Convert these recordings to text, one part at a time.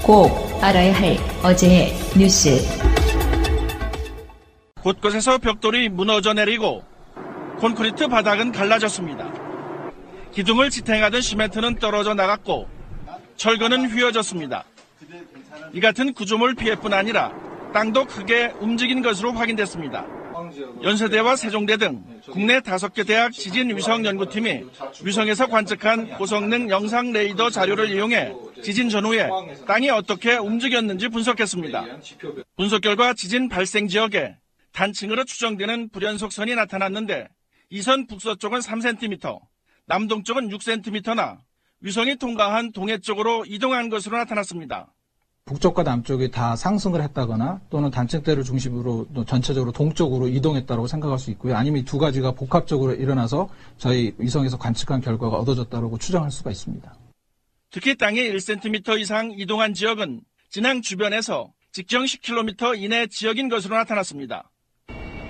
꼭 알아야 할 어제의 뉴스. 곳곳에서 벽돌이 무너져 내리고 콘크리트 바닥은 갈라졌습니다. 기둥을 지탱하던 시멘트는 떨어져 나갔고 철근은 휘어졌습니다. 이 같은 구조물 피해뿐 아니라 땅도 크게 움직인 것으로 확인됐습니다. 연세대와 세종대 등 국내 5개 대학 지진위성연구팀이 위성에서 관측한 고성능 영상 레이더 자료를 이용해 지진 전후에 땅이 어떻게 움직였는지 분석했습니다. 분석 결과 지진 발생 지역에 단층으로 추정되는 불연속선이 나타났는데 이 선 북서쪽은 3cm, 남동쪽은 6cm나 위성이 통과한 동해 쪽으로 이동한 것으로 나타났습니다. 북쪽과 남쪽이 다 상승을 했다거나 또는 단층대를 중심으로 전체적으로 동쪽으로 이동했다고 생각할 수 있고요. 아니면 이 두 가지가 복합적으로 일어나서 저희 위성에서 관측한 결과가 얻어졌다고 추정할 수가 있습니다. 특히 땅이 1cm 이상 이동한 지역은 진앙 주변에서 직경 10km 이내 지역인 것으로 나타났습니다.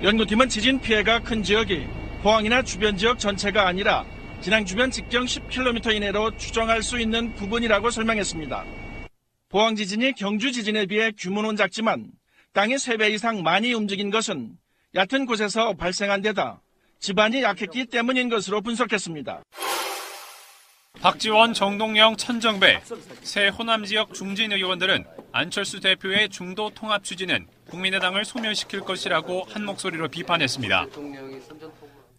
연구팀은 지진 피해가 큰 지역이 포항이나 주변 지역 전체가 아니라 진앙 주변 직경 10km 이내로 추정할 수 있는 부분이라고 설명했습니다. 포항 지진이 경주 지진에 비해 규모는 작지만 땅이 3배 이상 많이 움직인 것은 얕은 곳에서 발생한 데다 지반이 약했기 때문인 것으로 분석했습니다. 박지원, 정동영, 천정배 새 호남 지역 중진 의원들은 안철수 대표의 중도 통합 추진은 국민의당을 소멸시킬 것이라고 한 목소리로 비판했습니다.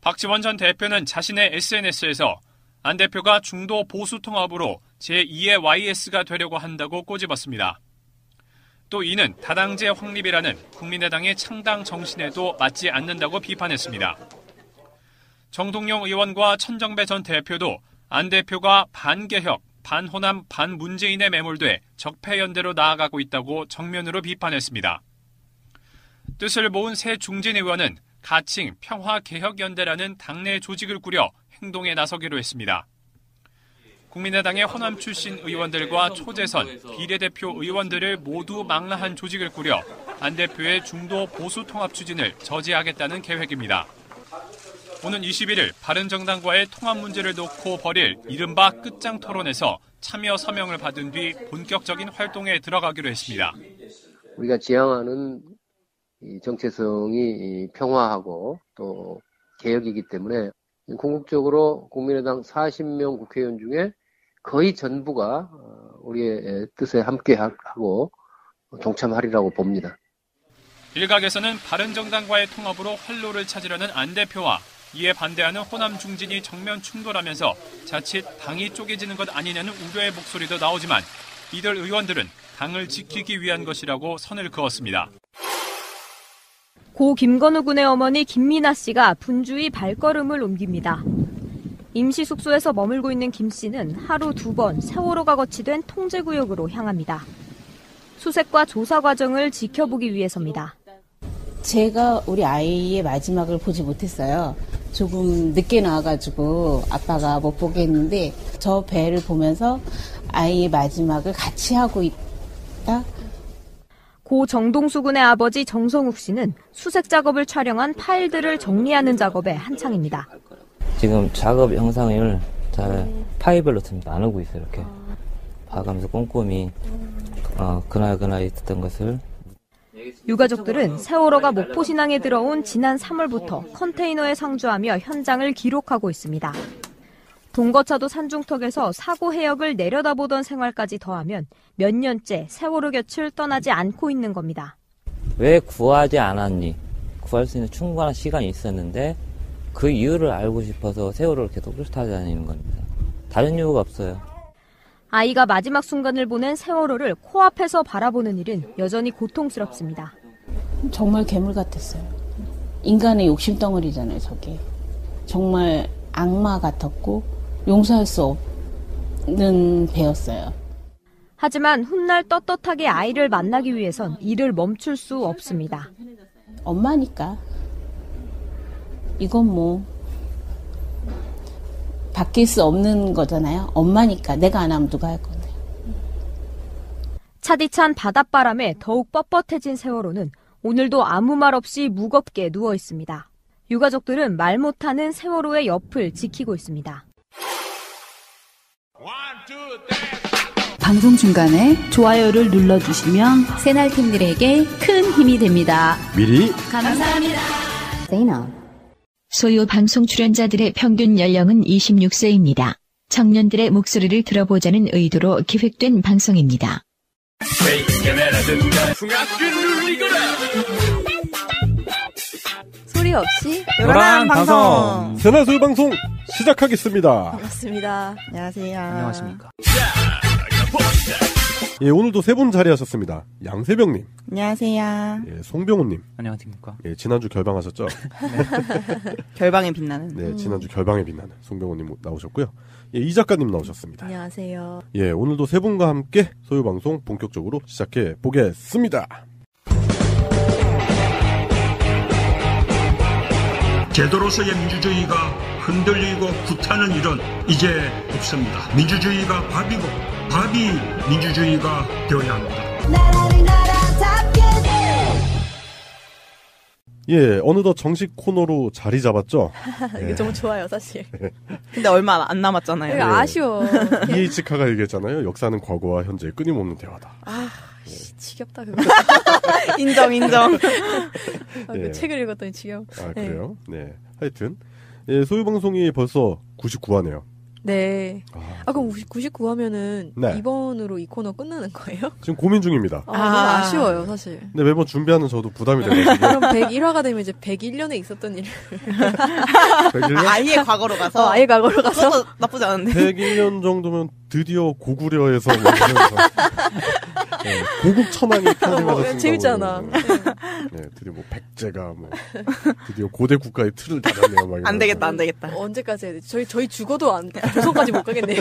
박지원 전 대표는 자신의 SNS에서 안 대표가 중도 보수 통합으로 제2의 YS가 되려고 한다고 꼬집었습니다. 또 이는 다당제 확립이라는 국민의당의 창당 정신에도 맞지 않는다고 비판했습니다. 정동영 의원과 천정배 전 대표도 안 대표가 반개혁, 반호남, 반문재인에 매몰돼 적폐연대로 나아가고 있다고 정면으로 비판했습니다. 뜻을 모은 새 중진 의원은 가칭 평화개혁연대라는 당내 조직을 꾸려 행동에 나서기로 했습니다. 국민의당의 호남 출신 의원들과 초재선, 비례대표 의원들을 모두 망라한 조직을 꾸려 안 대표의 중도 보수 통합 추진을 저지하겠다는 계획입니다. 오는 21일 바른정당과의 통합 문제를 놓고 벌일 이른바 끝장 토론에서 참여 서명을 받은 뒤 본격적인 활동에 들어가기로 했습니다. 우리가 지향하는 이 정체성이 평화하고 또 개혁이기 때문에 궁극적으로 국민의당 40명 국회의원 중에 거의 전부가 우리의 뜻에 함께하고 동참하리라고 봅니다. 일각에서는 바른정당과의 통합으로 활로를 찾으려는 안 대표와 이에 반대하는 호남 중진이 정면 충돌하면서 자칫 당이 쪼개지는 것 아니냐는 우려의 목소리도 나오지만 이들 의원들은 당을 지키기 위한 것이라고 선을 그었습니다. 고 김건우 군의 어머니 김미나 씨가 분주히 발걸음을 옮깁니다. 임시 숙소에서 머물고 있는 김 씨는 하루 2번 세월호가 거치된 통제구역으로 향합니다. 수색과 조사 과정을 지켜보기 위해서입니다. 제가 우리 아이의 마지막을 보지 못했어요. 조금 늦게 나와가지고 아빠가 못 보게 했는데 저 배를 보면서 아이의 마지막을 같이 하고 있다. 고 정동수 군의 아버지 정성욱 씨는 수색 작업을 촬영한 파일들을 정리하는 작업에 한창입니다. 지금 작업 영상을 잘 파일별로 나누고 있어요. 이렇게 봐가면서 꼼꼼히 그날 있었던 것을. 유가족들은 세월호가 목포신항에 들어온 지난 3월부터 컨테이너에 상주하며 현장을 기록하고 있습니다. 동거차도 산중턱에서 사고 해역을 내려다보던 생활까지 더하면 몇 년째 세월호 곁을 떠나지 않고 있는 겁니다. 왜 구하지 않았니? 구할 수 있는 충분한 시간이 있었는데 그 이유를 알고 싶어서 세월호를 계속 쫓아다니는 겁니다. 다른 이유가 없어요. 아이가 마지막 순간을 보낸 세월호를 코앞에서 바라보는 일은 여전히 고통스럽습니다. 정말 괴물 같았어요. 인간의 욕심덩어리잖아요, 저게. 정말 악마 같았고 용서할 수 없는 배였어요. 하지만 훗날 떳떳하게 아이를 만나기 위해선 일을 멈출 수 없습니다. 엄마니까. 이건 뭐 바뀔 수 없는 거잖아요. 엄마니까. 내가 안 하면 누가 할 건데. 차디찬 바닷바람에 더욱 뻣뻣해진 세월호는 오늘도 아무 말 없이 무겁게 누워 있습니다. 유가족들은 말 못하는 세월호의 옆을 지키고 있습니다. 방송 중간에 좋아요를 눌러주시면 새날팀들에게 큰 힘이 됩니다. 미리 감사합니다. 소유 방송 출연자들의 평균 연령은 26세입니다. 청년들의 목소리를 들어보자는 의도로 기획된 방송입니다. 소리 없이 노란 방송 새날 소유 방송 시작하겠습니다. 반갑습니다. 안녕하세요. 안녕하십니까. 예, 오늘도 세 분 자리하셨습니다. 양세병님. 안녕하세요. 예, 송병호님. 안녕하십니까. 예, 지난주 결방하셨죠? 네. 결방에 빛나는. 네, 지난주 결방에 빛나는 송병호님 나오셨고요. 예, 이 작가님 나오셨습니다. 안녕하세요. 예, 오늘도 세 분과 함께 소유 방송 본격적으로 시작해 보겠습니다. 제도로서의 민주주의가 흔들리고 구타는 일은 이제 없습니다. 민주주의가 밥이고 밥이 민주주의가 되어야 합니다. 예, 어느덧 정식 코너로 자리 잡았죠? 이게 너무 좋아요, 사실. 근데 얼마 안 남았잖아요. 네. 아쉬워. 이에이치카가 얘기했잖아요. 역사는 과거와 현재의 끊임없는 대화다. 지겹다, 그거. 인정. 그 책을 읽었더니 지겨워. 그래요? 네. 하여튼, 예, 소유방송이 벌써 99화네요. 네. 그럼 99화면은 네. 이번으로 이 코너 끝나는 거예요? 지금 고민 중입니다. 너무 아쉬워요, 사실. 근데 매번 준비하는 저도 부담이 되거든요. 그럼 101화가 되면 이제 101년에 있었던 일을. 101년? 아예 과거로 가서. 아예 과거로 가서. 그것도 나쁘지 않은데. 101년 정도면 드디어 고구려에서 네, 고국 첨왕이 탄생하셨습니다. 재밌잖아. 네, 드디어 뭐 백제가 드디어 고대 국가의 틀을 닫았네요. 막 안 되겠다. 언제까지 해야 되지? 저희 죽어도 조선까지 못 가겠네요.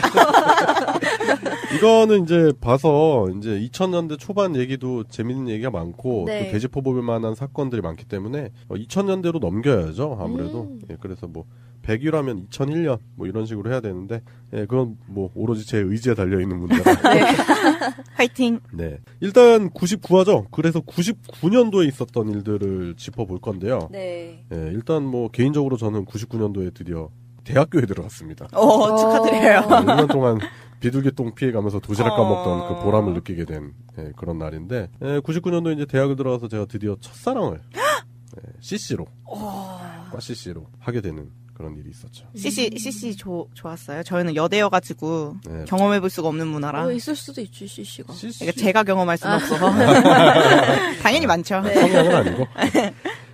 이거는 이제 봐서 이제 2000년대 초반 얘기도 재밌는 얘기가 많고 네. 또 되짚어볼 만한 사건들이 많기 때문에 2000년대로 넘겨야죠. 아무래도. 예, 그래서 100일하면 2001년 이런 식으로 해야 되는데 예, 그건 오로지 제 의지에 달려 있는 문제라. 네. 화이팅. 네. 일단 99화죠. 그래서 99년도에 있었던 일들을 짚어볼 건데요. 네. 예, 일단 개인적으로 저는 99년도에 드디어 대학교에 들어갔습니다. 축하드려요. 1년 동안 비둘기똥 피해가면서 도시락 까먹던 그 보람을 느끼게 된 그런 날인데 99년도에 이제 대학을 들어가서 제가 드디어 첫사랑을 CC로 과 CC로 하게 되는 그런 일이 있었죠. CC 좋았어요. 저희는 여대여가지고 경험해볼 수가 없는 문화라. 있을 수도 있지, CC가. 그러니까 제가 경험할 수는 없어서. 당연히 많죠. 성향은 아니고.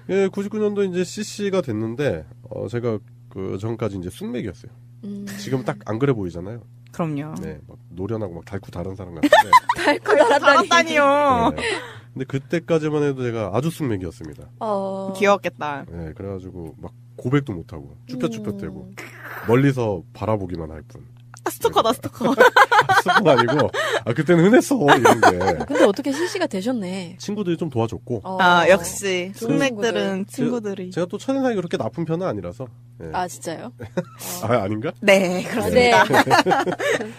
99년도 이제 CC가 됐는데 제가 그 전까지 이제 숙맥이었어요. 지금 딱 안 그래 보이잖아요. 그럼요. 네, 막 노련하고 막 달고 다른 사람 같은데. 달고 달았다니요. 네. 근데 그때까지만 해도 제가 아주 숙맥이었습니다. 귀여웠겠다. 네, 그래가지고 막 고백도 못하고 쭈뼛쭈뼛대고 멀리서 바라보기만 할 뿐. 스토커다, 스토커. 스토커가 아니고 그때는 흔했어 이런 게. 근데 어떻게 CC가 되셨네. 친구들이 좀 도와줬고. 역시 숙맥들은 친구들이. 제가 또 첫인상이 그렇게 나쁜 편은 아니라서. 네. 진짜요? 아닌가? 네, 그렇습니다. 네.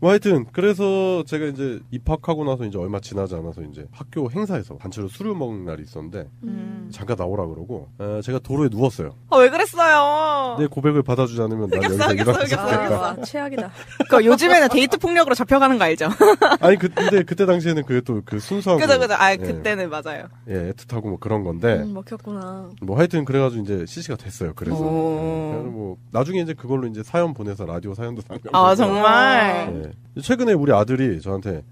하여튼 그래서 제가 이제 입학하고 나서 이제 얼마 지나지 않아서 이제 학교 행사에서 단체로 술을 먹는 날이 있었는데 잠깐 나오라 그러고 제가 도로에 누웠어요. 왜 그랬어요? 내 고백을 받아주지 않으면 난 여기서 일어날 수 없겠다. 최악이다. 그 요즘에는 데이트 폭력으로 잡혀가는 거 알죠? 아니 근데 그때 당시에는 그게 또 그 순수하고. 그죠. 그때는 맞아요. 예, 애틋하고 그런 건데. 먹혔구나. 하여튼 그래가지고 이제 CC가 됐어요. 그래서 나중에 이제 그걸로 이제 사연 보내서 라디오 사연도 상담. 정말. 최근에 우리 아들이 저한테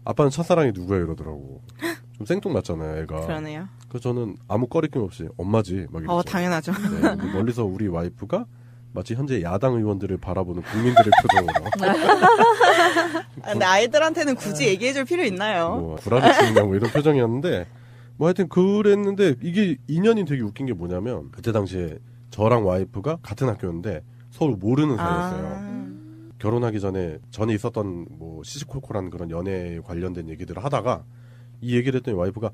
아빠는 첫사랑이 누구야 이러더라고. 좀 생뚱맞잖아요, 애가. 그러네요. 그래서 저는 아무 꺼리낌 없이 엄마지 막 이랬죠. 당연하죠. 네, 멀리서 우리 와이프가 마치 현재 야당 의원들을 바라보는 국민들의 표정으로. 근데 아이들한테는 굳이 얘기해줄 필요 있나요? 구라를 치느냐 이런 표정이었는데 하여튼 그랬는데 이게 인연이 되게 웃긴 게 뭐냐면 그때 당시에 저랑 와이프가 같은 학교였는데 서로 모르는 사이였어요. 결혼하기 전에 있었던 시시콜콜한 그런 연애에 관련된 얘기들을 하다가 이 얘기를 했더니 와이프가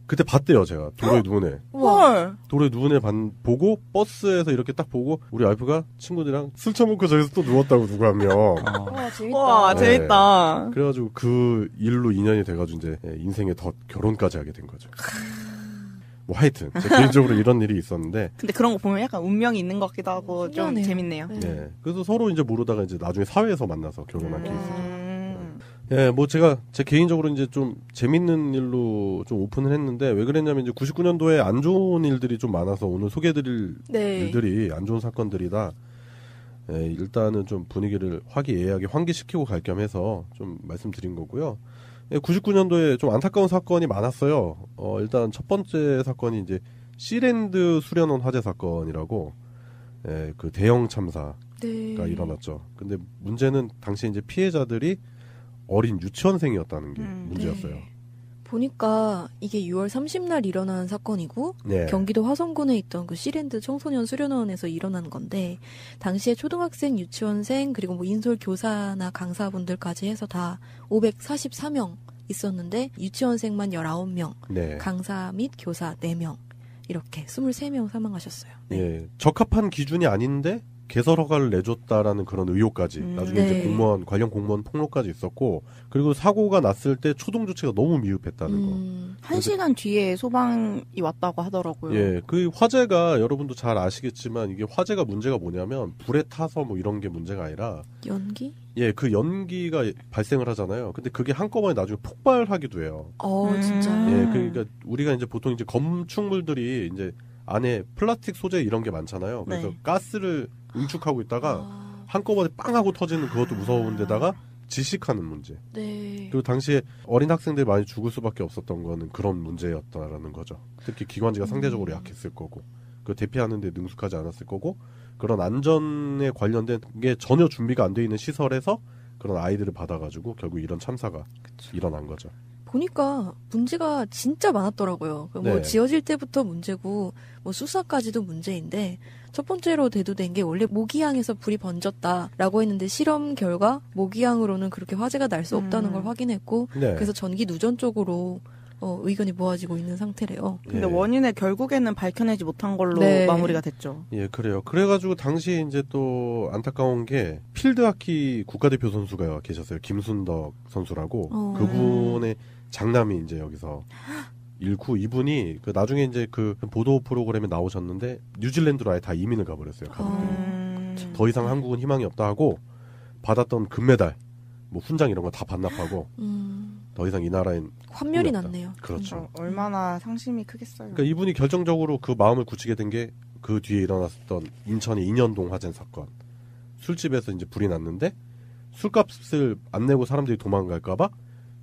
그때 봤대요, 제가. 도로에 누운 애. 도로에 누운 애 보고 보스에서 이렇게 딱 보고 우리 와이프가 친구들이랑 술 처먹고 저기서 또 누웠다고 누구 한 명. 와, 재밌다. 와, 재밌다. 그래가지고 그 일로 인연이 돼가지고 이제 인생에 더 결혼까지 하게 된 거죠. 하여튼 제 개인적으로 이런 일이 있었는데. 근데 그런 거 보면 약간 운명이 있는 것 같기도 하고 좀 재밌네요. 네. 그래서 서로 이제 모르다가 이제 나중에 사회에서 만나서 결혼한 케이스. 예, 뭐 제 개인적으로 이제 좀 재밌는 일로 좀 오픈을 했는데 왜 그랬냐면 이제 99년도에 안 좋은 일들이 좀 많아서 오늘 소개해드릴 일들이 안 좋은 사건들이다. 예, 일단은 좀 분위기를 화기애애하게 환기시키고 갈 겸해서 좀 말씀드린 거고요. 예, 99년도에 좀 안타까운 사건이 많았어요. 일단 첫 번째 사건이 이제 시랜드 수련원 화재 사건이라고 예, 그 대형 참사가 일어났죠. 근데 문제는 당시 이제 피해자들이 어린 유치원생이었다는 게 문제였어요. 네. 보니까 이게 6월 30날 일어난 사건이고 네. 경기도 화성군에 있던 그 시랜드 청소년 수련원에서 일어난 건데 당시에 초등학생, 유치원생 그리고 뭐 인솔 교사나 강사분들까지 해서 다 544명 있었는데 유치원생만 19명, 네. 강사 및 교사 4명 이렇게 23명 사망하셨어요. 네. 예, 적합한 기준이 아닌데 개설 허가를 내줬다라는 그런 의혹까지 나중에 네. 이제 관련 공무원 폭로까지 있었고 그리고 사고가 났을 때 초동 조치가 너무 미흡했다는 거. 1시간 뒤에 소방이 왔다고 하더라고요. 예, 그 화재가 여러분도 잘 아시겠지만 이게 화재가 문제가 뭐냐면 불에 타서 뭐 이런 게 문제가 아니라 연기? 예, 그 연기가 발생을 하잖아요. 근데 그게 한꺼번에 나중에 폭발하기도 해요. 진짜. 예, 그러니까 우리가 이제 보통 이제 건축물들이 이제 안에 플라스틱 소재 이런 게 많잖아요. 그래서 네. 가스를 응축하고 있다가 한꺼번에 빵 하고 터지는 그것도 무서운 데다가 질식하는 문제. 네. 그리고 당시에 어린 학생들이 많이 죽을 수밖에 없었던 거는 그런 문제였다라는 거죠. 특히 기관지가 상대적으로 약했을 거고 그 대피하는 데 능숙하지 않았을 거고 그런 안전에 관련된 게 전혀 준비가 안 돼 있는 시설에서 그런 아이들을 받아가지고 결국 이런 참사가 일어난 거죠. 보니까 문제가 진짜 많았더라고요. 뭐 네. 지어질 때부터 문제고 뭐 수사까지도 문제인데 첫 번째로 대두된 게 원래 모기향에서 불이 번졌다라고 했는데 실험 결과 모기향으로는 그렇게 화재가 날 수 없다는 걸 확인했고 네. 그래서 전기 누전 쪽으로 의견이 모아지고 있는 상태래요. 근데 원인을 결국에는 밝혀내지 못한 걸로 네. 마무리가 됐죠. 예, 그래요. 그래가지고 당시에 이제 또 안타까운 게 필드하키 국가대표 선수가 계셨어요. 김순덕 선수라고. 그분의 장남이 이제 여기서 잃고 이분이 그 나중에 이제 그 보도 프로그램에 나오셨는데 뉴질랜드로 아예 다 이민을 가버렸어요. 가족들이. 더 이상 한국은 희망이 없다 하고 받았던 금메달, 뭐 훈장 이런 거 다 반납하고 더 이상 이 나라엔 환멸이 힘이 없다. 났네요. 그렇죠. 얼마나 상심이 크겠어요. 그러니까 이분이 결정적으로 그 마음을 굳히게 된 게 그 뒤에 일어났던 인천의 인현동 화재 사건. 술집에서 이제 불이 났는데 술값을 안 내고 사람들이 도망갈까봐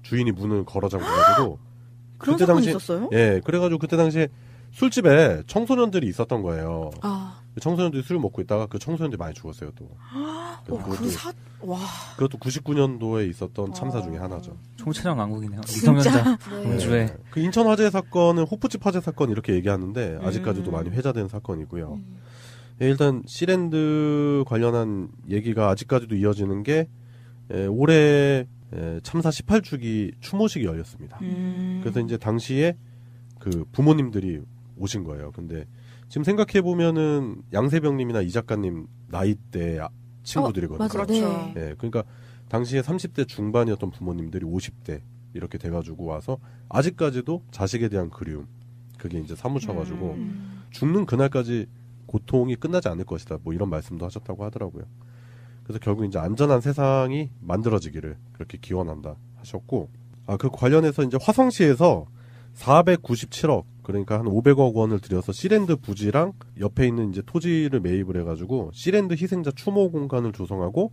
주인이 문을 걸어 잠궈가지고 그런 사건이 있었어요? 예, 그래가지고 그때 당시에 술집에 청소년들이 있었던 거예요. 아. 청소년들이 술을 먹고 있다가 그 청소년들이 많이 죽었어요 또. 그것도 99년도에 있었던 참사 중에 하나죠. 총체적 난국이네요. 미성년자 음주에. 네. 그 인천 화재 사건은 호프집 화재 사건 이렇게 얘기하는데 아직까지도 많이 회자된 사건이고요. 예, 일단 시랜드 관련한 얘기가 아직까지도 이어지는 게 올해 참사 18주기 추모식이 열렸습니다. 그래서 이제 당시에 그 부모님들이 오신 거예요. 근데 지금 생각해 보면은 양세병님이나 이 작가님 나이대 친구들이거든요. 그렇죠. 예, 그러니까 당시에 30대 중반이었던 부모님들이 50대 이렇게 돼가지고 와서 아직까지도 자식에 대한 그리움 그게 이제 사무쳐가지고 죽는 그날까지 고통이 끝나지 않을 것이다. 뭐 이런 말씀도 하셨다고 하더라고요. 그래서 결국 이제 안전한 세상이 만들어지기를 그렇게 기원한다 하셨고, 그 관련해서 이제 화성시에서 497억, 그러니까 한 500억 원을 들여서 시랜드 부지랑 옆에 있는 이제 토지를 매입을 해가지고 시랜드 희생자 추모 공간을 조성하고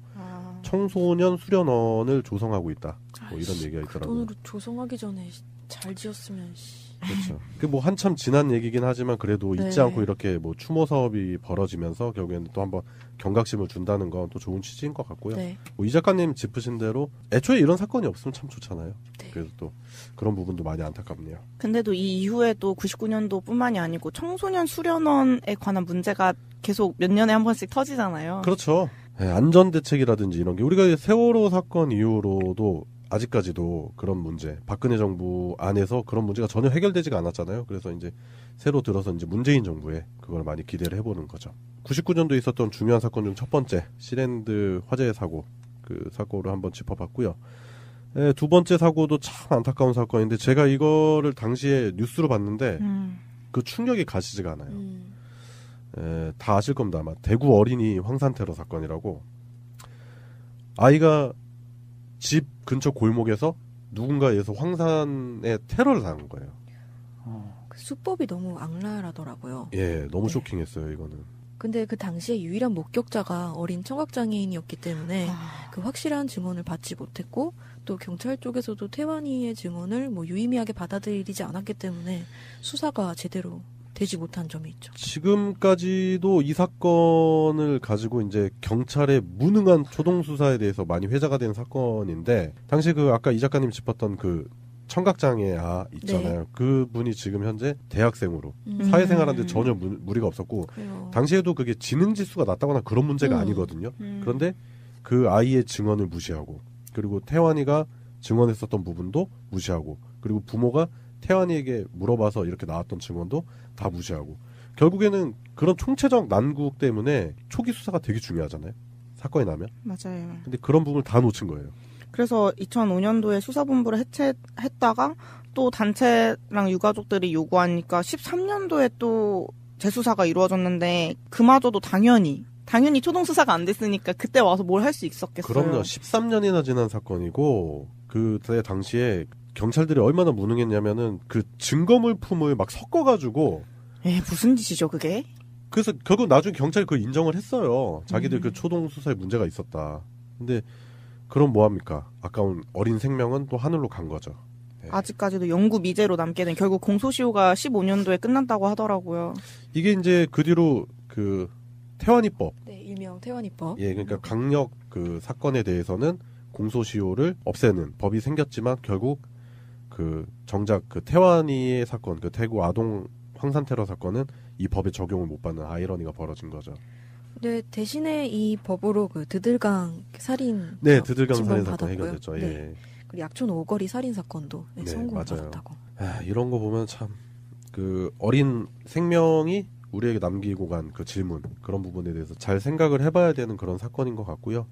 청소년 수련원을 조성하고 있다. 뭐 이런 얘기가 있더라고요. 그 돈으로 조성하기 전에 잘 지었으면. 그렇죠. 그 뭐 한참 지난 얘기긴 하지만 그래도 잊지 네. 않고 이렇게 뭐 추모 사업이 벌어지면서 결국에는 또 한번 경각심을 준다는 건 또 좋은 취지인 것 같고요. 네. 뭐 이 작가님 짚으신 대로 애초에 이런 사건이 없으면 참 좋잖아요. 그래서 또 그런 부분도 많이 안타깝네요. 근데도 이 이후에도 99년도뿐만이 아니고 청소년 수련원에 관한 문제가 계속 몇 년에 한 번씩 터지잖아요. 그렇죠. 네, 안전대책이라든지 이런 게 우리가 세월호 사건 이후로도 아직까지도 그런 문제, 박근혜 정부 안에서 그런 문제가 전혀 해결되지가 않았잖아요. 그래서 이제 새로 들어서 이제 문재인 정부에 그걸 많이 기대를 해보는 거죠. 99년도에 있었던 중요한 사건 중 첫 번째, 시랜드 화재 사고, 그 사고를 한번 짚어봤고요. 네, 두 번째 사고도 참 안타까운 사건인데 제가 이거를 당시에 뉴스로 봤는데 그 충격이 가시지가 않아요. 다 아실 겁니다. 아마 대구 어린이 황산 테러 사건이라고 아이가 집 근처 골목에서 누군가에서 황산에 테러를 당한 거예요. 그 수법이 너무 악랄하더라고요. 예, 너무 쇼킹했어요, 이거는. 근데 그 당시에 유일한 목격자가 어린 청각장애인이었기 때문에 그 확실한 증언을 받지 못했고 또 경찰 쪽에서도 태완이의 증언을 뭐 유의미하게 받아들이지 않았기 때문에 수사가 제대로 되지 못한 점이 있죠. 지금까지도 이 사건을 가지고 이제 경찰의 무능한 초동 수사에 대해서 많이 회자가 된 사건인데 당시 그 아까 이 작가님 짚었던 그 청각장애 있잖아요. 네. 그분이 지금 현재 대학생으로 사회생활하는데 전혀 무리가 없었고 그래요. 당시에도 그게 지능지수가 낮다거나 그런 문제가 아니거든요. 그런데 그 아이의 증언을 무시하고 그리고 태완이가 증언했었던 부분도 무시하고 그리고 부모가 태완이에게 물어봐서 이렇게 나왔던 증언도 다 무시하고 결국에는 그런 총체적 난국 때문에 초기 수사가 되게 중요하잖아요. 사건이 나면. 맞아요. 근데 그런 부분을 다 놓친 거예요. 그래서 2005년도에 수사본부를 해체했다가 또 단체랑 유가족들이 요구하니까 13년도에 또 재수사가 이루어졌는데 그마저도 당연히 초동수사가 안 됐으니까 그때 와서 뭘 할 수 있었겠어요. 그럼요. 13년이나 지난 사건이고 그때 당시에 경찰들이 얼마나 무능했냐면은 그 증거물품을 막 섞어가지고 무슨 짓이죠 그게? 그래서 결국 나중에 경찰이 그걸 인정을 했어요. 자기들 그 초동수사에 문제가 있었다. 근데 그럼 뭐합니까? 아까운 어린 생명은 또 하늘로 간 거죠. 네. 아직까지도 영구 미제로 남게 된 결국 공소시효가 15년도에 끝난다고 하더라고요. 이게 이제 그 뒤로 그 태완이법. 네, 일명 태완이법. 예, 그러니까 강력 그 사건에 대해서는 공소시효를 없애는 법이 생겼지만 결국 그 정작 그 태완이의 사건, 그 대구 아동 황산 테러 사건은 이 법에 적용을 못 받는 아이러니가 벌어진 거죠. 네, 대신에 이 법으로 그 드들강 살인 네, 드들강 살인 사건 해결됐죠. 네. 예. 그리고 약촌 오거리 살인 사건도 네, 성공받았다고. 이런 거 보면 참 그 어린 생명이 우리에게 남기고 간 그 질문 그런 부분에 대해서 잘 생각을 해봐야 되는 그런 사건인 것 같고요.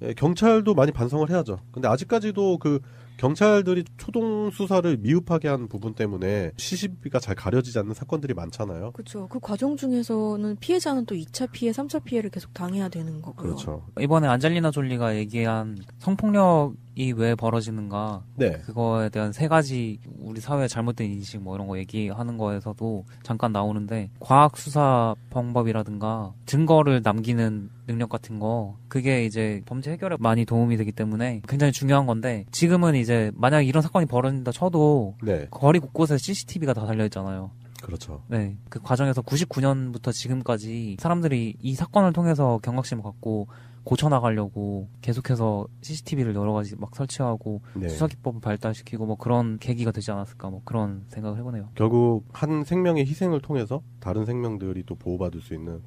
예, 경찰도 많이 반성을 해야죠. 근데 아직까지도 그 경찰들이 초동 수사를 미흡하게 한 부분 때문에 시시비가 잘 가려지지 않는 사건들이 많잖아요. 그렇죠. 그 과정 중에서는 피해자는 또 2차 피해, 3차 피해를 계속 당해야 되는 거고요. 그렇죠. 이번에 안젤리나 졸리가 얘기한 성폭력이 왜 벌어지는가 네. 그거에 대한 3가지 우리 사회의 잘못된 인식 뭐 이런 거 얘기하는 거에서도 잠깐 나오는데 과학 수사 방법이라든가 증거를 남기는 능력 같은 거 그게 이제 범죄 해결에 많이 도움이 되기 때문에 굉장히 중요한 건데 지금은 이제 만약 이런 사건이 벌어진다 쳐도 네. 거리 곳곳에 CCTV가 다 달려있잖아요. 그렇죠. 네. 그 과정에서 99년부터 지금까지 사람들이 이 사건을 통해서 경각심을 갖고 고쳐나가려고 계속해서 CCTV를 여러 가지 막 설치하고 네. 수사기법을 발달시키고 뭐 그런 계기가 되지 않았을까 뭐 그런 생각을 해보네요. 결국 한 생명의 희생을 통해서 다른 생명들이 또 보호받을 수 있는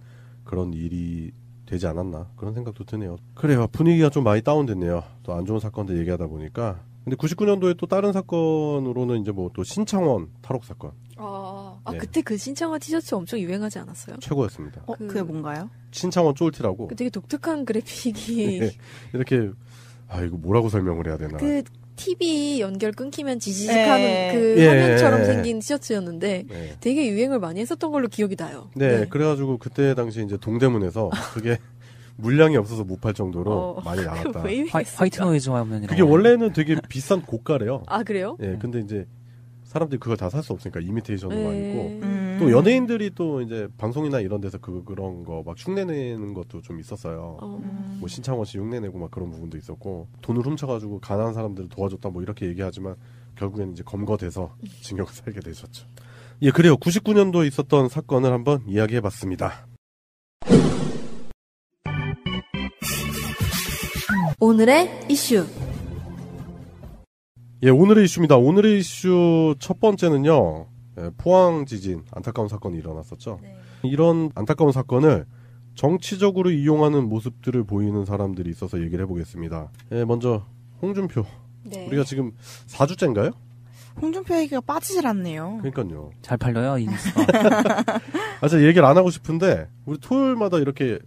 그런 일이 되지 않았나 그런 생각도 드네요. 그래요. 분위기가 좀 많이 다운됐네요. 또 안 좋은 사건들 얘기하다 보니까. 근데 99년도에 또 다른 사건으로는 이제 뭐 또 신창원 탈옥 사건. 네. 그때 그 신창원 티셔츠 엄청 유행하지 않았어요? 최고였습니다. 그게 뭔가요? 신창원 쫄티라고. 되게 독특한 그래픽이. 네. 이렇게 이거 뭐라고 설명을 해야 되나. 그 TV 연결 끊기면 지지직하는 그 화면처럼 생긴 티셔츠였는데 되게 유행을 많이 했었던 걸로 기억이 나요. 네. 그래가지고 그때 당시 이제 동대문에서 그게 물량이 없어서 못 팔 정도로 많이 나갔다. 화이트 노이즈 화면이라고. 그게 원래는 되게 비싼 고가래요. 아, 그래요? 예, 근데 이제 사람들이 그걸 다 살 수 없으니까 이미테이션도 많이 있고 또 연예인들이 또 이제 방송이나 이런 데서 그런 거 막 흉내내는 것도 좀 있었어요. 뭐 신창원 씨 흉내내고 막 그런 부분도 있었고 돈을 훔쳐가지고 가난한 사람들을 도와줬다 뭐 이렇게 얘기하지만 결국에는 이제 검거돼서 징역을 살게 되셨죠. 예, 그래요. 99년도에 있었던 사건을 한번 이야기해봤습니다. 오늘의 이슈. 예, 오늘의 이슈입니다. 오늘의 이슈 첫 번째는요. 포항 지진 안타까운 사건이 일어났었죠. 네. 이런 안타까운 사건을 정치적으로 이용하는 모습들을 보이는 사람들이 있어서 얘기를 해보겠습니다. 예, 먼저 홍준표. 네. 우리가 지금 4주째인가요? 홍준표 얘기가 빠지질 않네요. 그러니까요. 잘 팔려요, 이 뉴스가. 제가 얘기를 안 하고 싶은데 우리 토요일마다 이렇게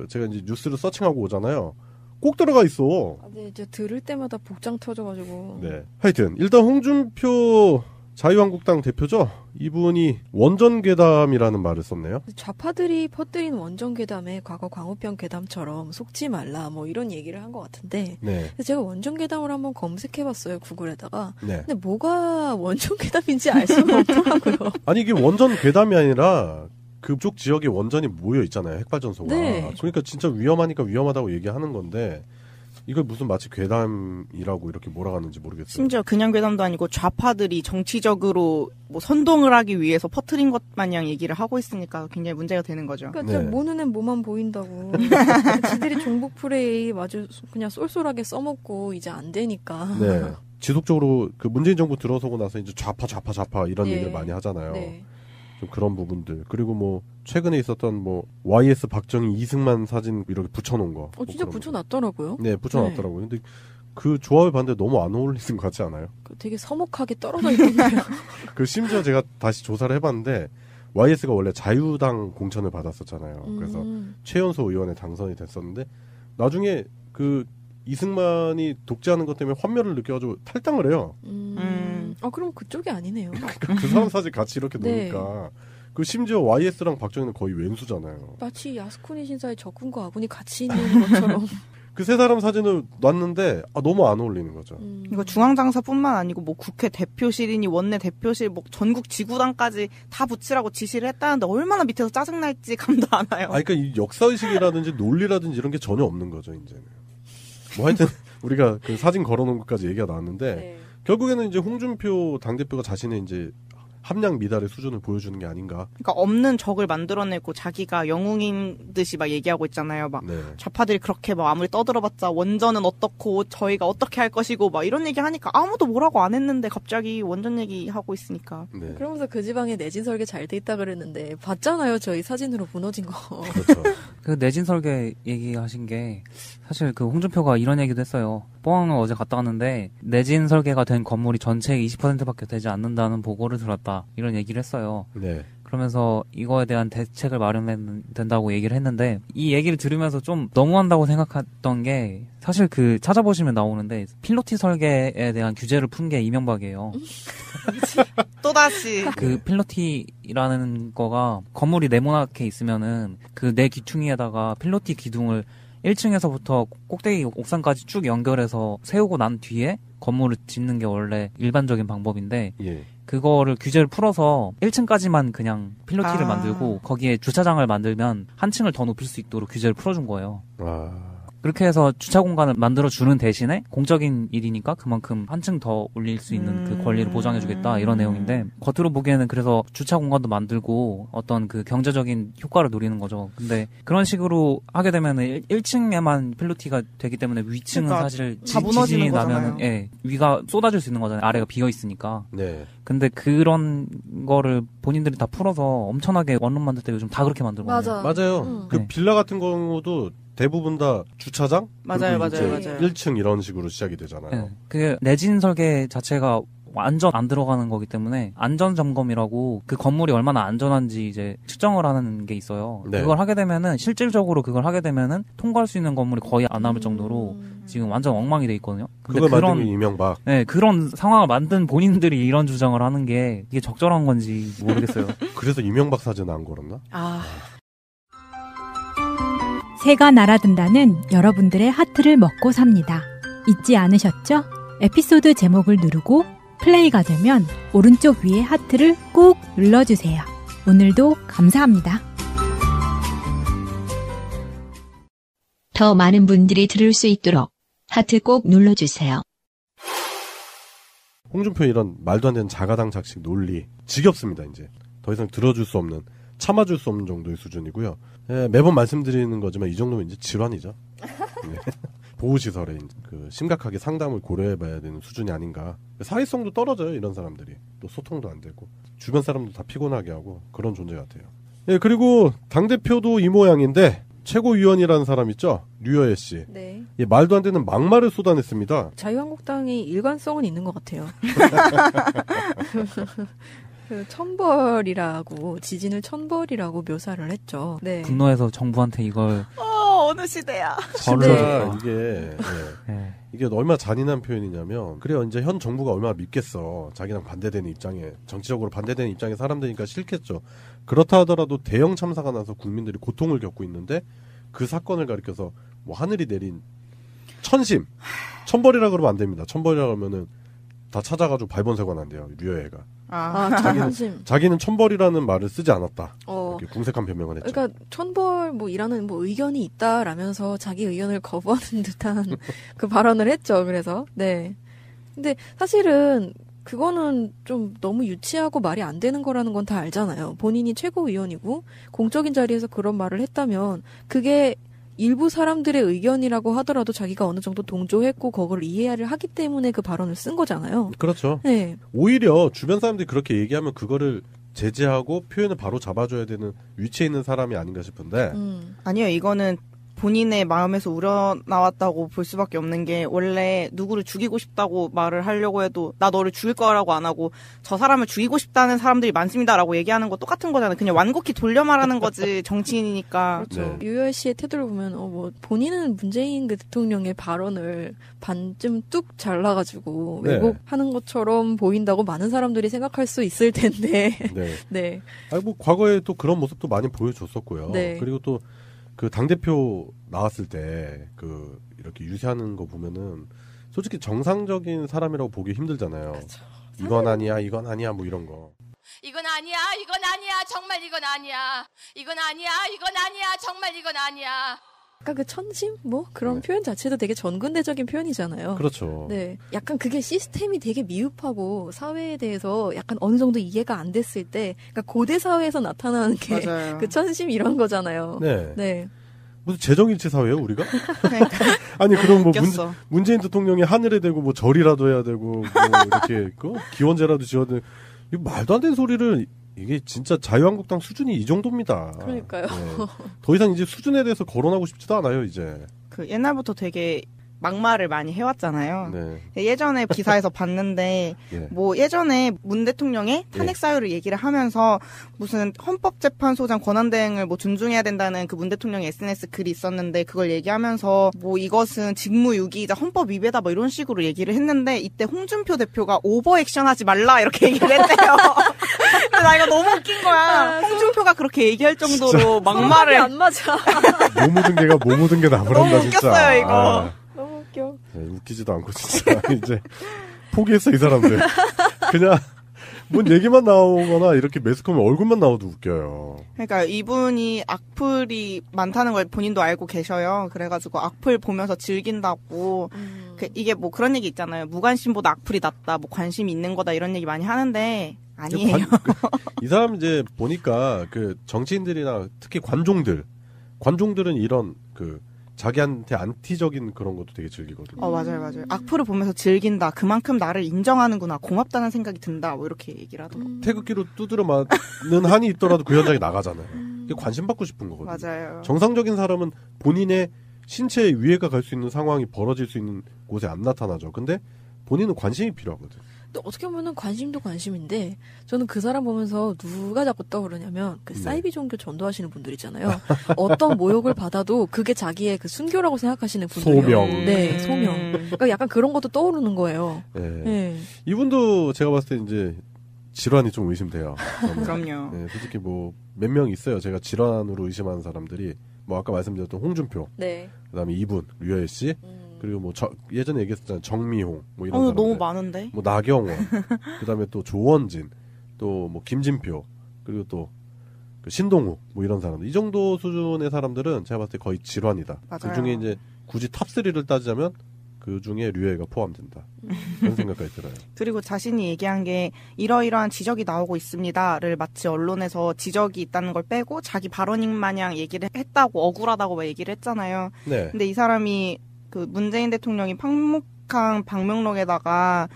제가 이제 뉴스를 서칭하고 오잖아요. 꼭 들어가 있어. 네, 이제 들을 때마다 복장 터져가지고. 네. 하여튼 일단 홍준표 자유한국당 대표죠. 이분이 원전괴담이라는 말을 썼네요. 좌파들이 퍼뜨린 원전괴담에 과거 광우병 괴담처럼 속지 말라 뭐 이런 얘기를 한 것 같은데 네. 제가 원전괴담을 한번 검색해봤어요. 구글에다가. 네. 근데 뭐가 원전괴담인지 알 수가 없더라고요. 아니 이게 원전괴담이 아니라 그쪽 지역에 원전이 모여 있잖아요. 핵발전소가. 네. 그러니까 진짜 위험하니까 위험하다고 얘기하는 건데 이걸 무슨 마치 괴담이라고 이렇게 몰아가는지 모르겠어요. 심지어 그냥 괴담도 아니고 좌파들이 정치적으로 뭐 선동을 하기 위해서 퍼뜨린 것 마냥 얘기를 하고 있으니까 굉장히 문제가 되는 거죠. 그러니까 뭐 눈엔 뭐만 보인다고. 지들이 종북 프레이 마주 그냥 쏠쏠하게 써먹고 이제 안 되니까. 네. 지속적으로 그 문재인 정부 들어서고 나서 이제 좌파 이런 네. 얘기를 많이 하잖아요. 네. 좀 그런 부분들. 그리고 뭐 최근에 있었던 뭐 YS 박정희 이승만 사진 이렇게 붙여놓은 거. 진짜 붙여놨더라고요. 네, 붙여놨더라고요. 근데 그 조합을 봤는데 너무 안 어울리는 것 같지 않아요? 되게 서먹하게 떨어져 있던데요. 그 심지어 제가 다시 조사를 해봤는데 YS가 원래 자유당 공천을 받았었잖아요. 그래서 최연소 의원에 당선이 됐었는데 나중에 그 이승만이 독재하는 것 때문에 환멸을 느껴가지고 탈당을 해요. 그럼 그쪽이 아니네요. 그러니까 그 사람 사진 같이 이렇게 놓으니까. 그 심지어 YS랑 박정희는 거의 왼수잖아요. 마치 야스쿠니 신사의 적군과 아군이 같이 있는 것처럼. 그 세 사람 사진을 놨는데 너무 안 어울리는 거죠. 이거 중앙장사뿐만 아니고 뭐 국회 대표실이니 원내 대표실 뭐 전국 지구당까지 다 붙이라고 지시를 했다는데 얼마나 밑에서 짜증날지 감도 안 와요. 그러니까 이 역사의식이라든지 논리라든지 이런 게 전혀 없는 거죠, 이제는. 뭐 하여튼 우리가 그 사진 걸어놓은 것까지 얘기가 나왔는데 네. 결국에는 이제 홍준표 당대표가 자신의 이제 함량 미달의 수준을 보여주는 게 아닌가. 그러니까 없는 적을 만들어내고 자기가 영웅인 듯이 막 얘기하고 있잖아요. 막 네. 좌파들이 그렇게 막 아무리 떠들어봤자 원전은 어떻고 저희가 어떻게 할 것이고 막 이런 얘기 하니까 아무도 뭐라고 안 했는데 갑자기 원전 얘기하고 있으니까. 네. 그러면서 그 지방에 내진 설계 잘 돼 있다 그랬는데 봤잖아요. 저희 사진으로 무너진 거. 그렇죠. 그 내진 설계 얘기하신 게 사실 그 홍준표가 이런 얘기도 했어요. 포항을 어제 갔다 왔는데 내진 설계가 된 건물이 전체의 20%밖에 되지 않는다는 보고를 들었다. 이런 얘기를 했어요. 네. 그러면서 이거에 대한 대책을 마련해야 된다고 얘기를 했는데 이 얘기를 들으면서 좀 너무한다고 생각했던 게 사실 그 찾아보시면 나오는데 필로티 설계에 대한 규제를 푼 게 이명박이에요. 또다시 그 필로티라는 거가 건물이 네모나게 있으면은 그 네 기퉁이에다가 필로티 기둥을 1층에서부터 꼭대기 옥상까지 쭉 연결해서 세우고 난 뒤에 건물을 짓는 게 원래 일반적인 방법인데 예. 그거를 규제를 풀어서 1층까지만 그냥 필로티를 만들고 거기에 주차장을 만들면 한 층을 더 높일 수 있도록 규제를 풀어준 거예요. 그렇게 해서 주차 공간을 만들어주는 대신에 공적인 일이니까 그만큼 한층 더 올릴 수 있는 그 권리를 보장해주겠다 이런 내용인데 겉으로 보기에는 그래서 주차 공간도 만들고 어떤 그 경제적인 효과를 노리는 거죠. 근데 그런 식으로 하게 되면은 1층에만 필로티가 되기 때문에 위층은 그러니까 사실 다 무너지는 지진이 거잖아요. 나면은 위가 쏟아질 수 있는 거잖아요. 아래가 비어 있으니까. 네. 근데 그런 거를 본인들이 다 풀어서 엄청나게 원룸 만들 때 요즘 다 그렇게 만들거든요. 맞아요. 그 빌라 같은 경우도 대부분 다 주차장? 맞아요. 1층 이런 식으로 시작이 되잖아요. 네. 그 내진 설계 자체가 완전 안 들어가는 거기 때문에 안전 점검이라고 그 건물이 얼마나 안전한지 이제 측정을 하는 게 있어요. 네. 그걸 하게 되면은 실질적으로 그걸 하게 되면은 통과할 수 있는 건물이 거의 안 남을 정도로 지금 완전 엉망이 돼 있거든요. 근데 그걸 만든 게 이명박. 네, 그런 상황을 만든 본인들이 이런 주장을 하는 게 이게 적절한 건지 모르겠어요. 그래서 이명박 사진 안 걸었나? 새가 날아든다는 여러분들의 하트를 먹고 삽니다. 잊지 않으셨죠? 에피소드 제목을 누르고 플레이가 되면 오른쪽 위에 하트를 꼭 눌러주세요. 오늘도 감사합니다. 더 많은 분들이 들을 수 있도록 하트 꼭 눌러주세요. 홍준표 이런 말도 안 되는 자가당 작식 논리 지겹습니다. 이제 더 이상 들어줄 수 없는 참아줄 수 없는 정도의 수준이고요. 매번 말씀드리는 거지만 이 정도면 이제 질환이죠. 네. 보호시설에 그 심각하게 상담을 고려해봐야 되는 수준이 아닌가. 사회성도 떨어져요. 이런 사람들이. 또 소통도 안 되고 주변 사람도 다 피곤하게 하고 그런 존재 같아요. 네, 그리고 당대표도 이 모양인데 최고위원이라는 사람 있죠? 류여애 씨. 네. 예, 말도 안 되는 막말을 쏟아냈습니다. 자유한국당이 일관성은 있는 것 같아요. 그 천벌이라고 지진을 천벌이라고 묘사를 했죠. 네. 분노해서 정부한테 이걸 어느 시대야. 진짜 이게 얼마나 잔인한 표현이냐면 그래요. 이제 현 정부가 얼마나 믿겠어. 자기랑 반대되는 입장에 정치적으로 반대되는 입장에 사람들이니까 싫겠죠. 그렇다 하더라도 대형 참사가 나서 국민들이 고통을 겪고 있는데 그 사건을 가리켜서 뭐 하늘이 내린 천벌이라 그러면 안 됩니다. 천벌이라 그러면은 다 찾아가지고 발본색원 한대요. 류여애가. 자기는 천벌이라는 말을 쓰지 않았다. 이렇게 궁색한 변명을 했죠. 그러니까 천벌 이라는 의견이 있다라면서 자기 의견을 거부하는 듯한 그 발언을 했죠. 그래서 네. 근데 사실은 그거는 좀 너무 유치하고 말이 안 되는 거라는 건 다 알잖아요. 본인이 최고위원이고 공적인 자리에서 그런 말을 했다면 그게 일부 사람들의 의견이라고 하더라도 자기가 어느 정도 동조했고 그걸 이해를 하기 때문에 그 발언을 쓴 거잖아요. 그렇죠. 네. 오히려 주변 사람들이 그렇게 얘기하면 그거를 제재하고 표현을 바로 잡아줘야 되는 위치에 있는 사람이 아닌가 싶은데 아니요. 이거는 본인의 마음에서 우러나왔다고 볼 수밖에 없는 게 원래 누구를 죽이고 싶다고 말을 하려고 해도 나 너를 죽일 거라고 안 하고 저 사람을 죽이고 싶다는 사람들이 많습니다라고 얘기하는 거 똑같은 거잖아요. 그냥 완곡히 돌려 말하는 거지 정치인이니까. 그렇죠. 유여애 씨의 태도를 보면 본인은 문재인 대통령의 발언을 반쯤 뚝 잘라가지고 왜곡하는 것처럼 보인다고 많은 사람들이 생각할 수 있을 텐데. 네. 아니 과거에 또 그런 모습도 많이 보여줬었고요. 그리고 또 그 당대표 나왔을 때 이렇게 유세하는 거 보면은 솔직히 정상적인 사람이라고 보기 힘들잖아요. 그렇죠. 이건 아니야 뭐 이런 거. 이건 아니야 정말 이건 아니야 정말 이건 아니야. 아까 그 천심 그런 표현 자체도 되게 전근대적인 표현이잖아요. 그렇죠. 네, 약간 그게 시스템이 되게 미흡하고 사회에 대해서 약간 어느 정도 이해가 안 됐을 때, 그러니까 고대 사회에서 나타나는 게 그 천심 이런 거잖아요. 네. 무슨 재정일치 사회예요 우리가? 아니 그럼 문재인 대통령이 하늘에 대고 절이라도 해야 되고 이렇게 기원제라도 지어야 되고 이거 말도 안 되는 소리를. 이게 진짜 자유한국당 수준이 이 정도입니다. 그러니까요. 더 이상 이제 수준에 대해서 거론하고 싶지도 않아요, 이제. 옛날부터 되게 막말을 많이 해왔잖아요. 예전에 기사에서 봤는데 예전에 문 대통령의 탄핵 사유를 얘기를 하면서 무슨 헌법재판소장 권한대행을 존중해야 된다는 그 문 대통령의 SNS 글이 있었는데 그걸 얘기하면서 이것은 직무유기이자 헌법 위배다 이런 식으로 얘기를 했는데 이때 홍준표 대표가 오버액션하지 말라 이렇게 얘기를 했대요. 나 이거 너무 웃긴 거야. 홍준표가 그렇게 얘기할 정도로 막말을 안 맞아. 뭐 묻은 게 나무란다 너무 진짜. 웃겼어요 이거. 너무 웃겨. 웃기지도 않고 진짜 이제 포기했어 이 사람들. 그냥 뭔 얘기만 나오거나 이렇게 매스컴에 얼굴만 나와도 웃겨요. 그러니까 이분이 악플이 많다는 걸 본인도 알고 계셔요. 그래가지고 악플 보면서 즐긴다고 이게 그런 얘기 있잖아요. 무관심보다 악플이 낫다. 관심이 있는 거다 이런 얘기 많이 하는데 아니에요. 이 사람 이제 보니까 정치인들이나 특히 관종들은 이런 자기한테 안티적인 그런 것도 되게 즐기거든요. 맞아요. 악플을 보면서 즐긴다. 그만큼 나를 인정하는구나. 고맙다는 생각이 든다. 이렇게 얘기를 하더라고요. 태극기로 두드려 맞는 한이 있더라도 그 현장에 나가잖아요. 이게 관심 받고 싶은 거거든요. 맞아요. 정상적인 사람은 본인의 신체에 위해가 갈 수 있는 상황이 벌어질 수 있는 곳에 안 나타나죠. 근데 본인은 관심이 필요하거든. 근데 어떻게 보면 관심도 관심인데 저는 그 사람 보면서 누가 자꾸 떠오르냐면 사이비 종교 전도하시는 분들 있잖아요. 어떤 모욕을 받아도 그게 자기의 순교라고 생각하시는 분들이요. 소명. 네, 소명. 그러니까 약간 그런 것도 떠오르는 거예요. 네. 이분도 제가 봤을 때 이제 질환이 좀 의심돼요. 그럼요. 네, 솔직히 몇 명 있어요. 제가 질환으로 의심하는 사람들이 아까 말씀드렸던 홍준표, 그다음에 이분 류여애 씨. 그리고 예전에 얘기했었잖아요. 정미홍 이런 사람들. 너무 많은데. 나경원. 그다음에 또 조원진, 또 김진표, 그리고 또 신동욱 이런 사람들. 이 정도 수준의 사람들은 제가 봤을 때 거의 질환이다. 그 중에 이제 굳이 탑3를 따지자면 그 중에 류여애가 포함된다. 그런 생각까지 들어요. 그리고 자신이 얘기한 게 이러이러한 지적이 나오고 있습니다를 마치 언론에서 지적이 있다는 걸 빼고 자기 발언인 마냥 얘기를 했다고 억울하다고 얘기를 했잖아요. 네. 근데 이 사람이 문재인 대통령이 팡목항 방명록에다가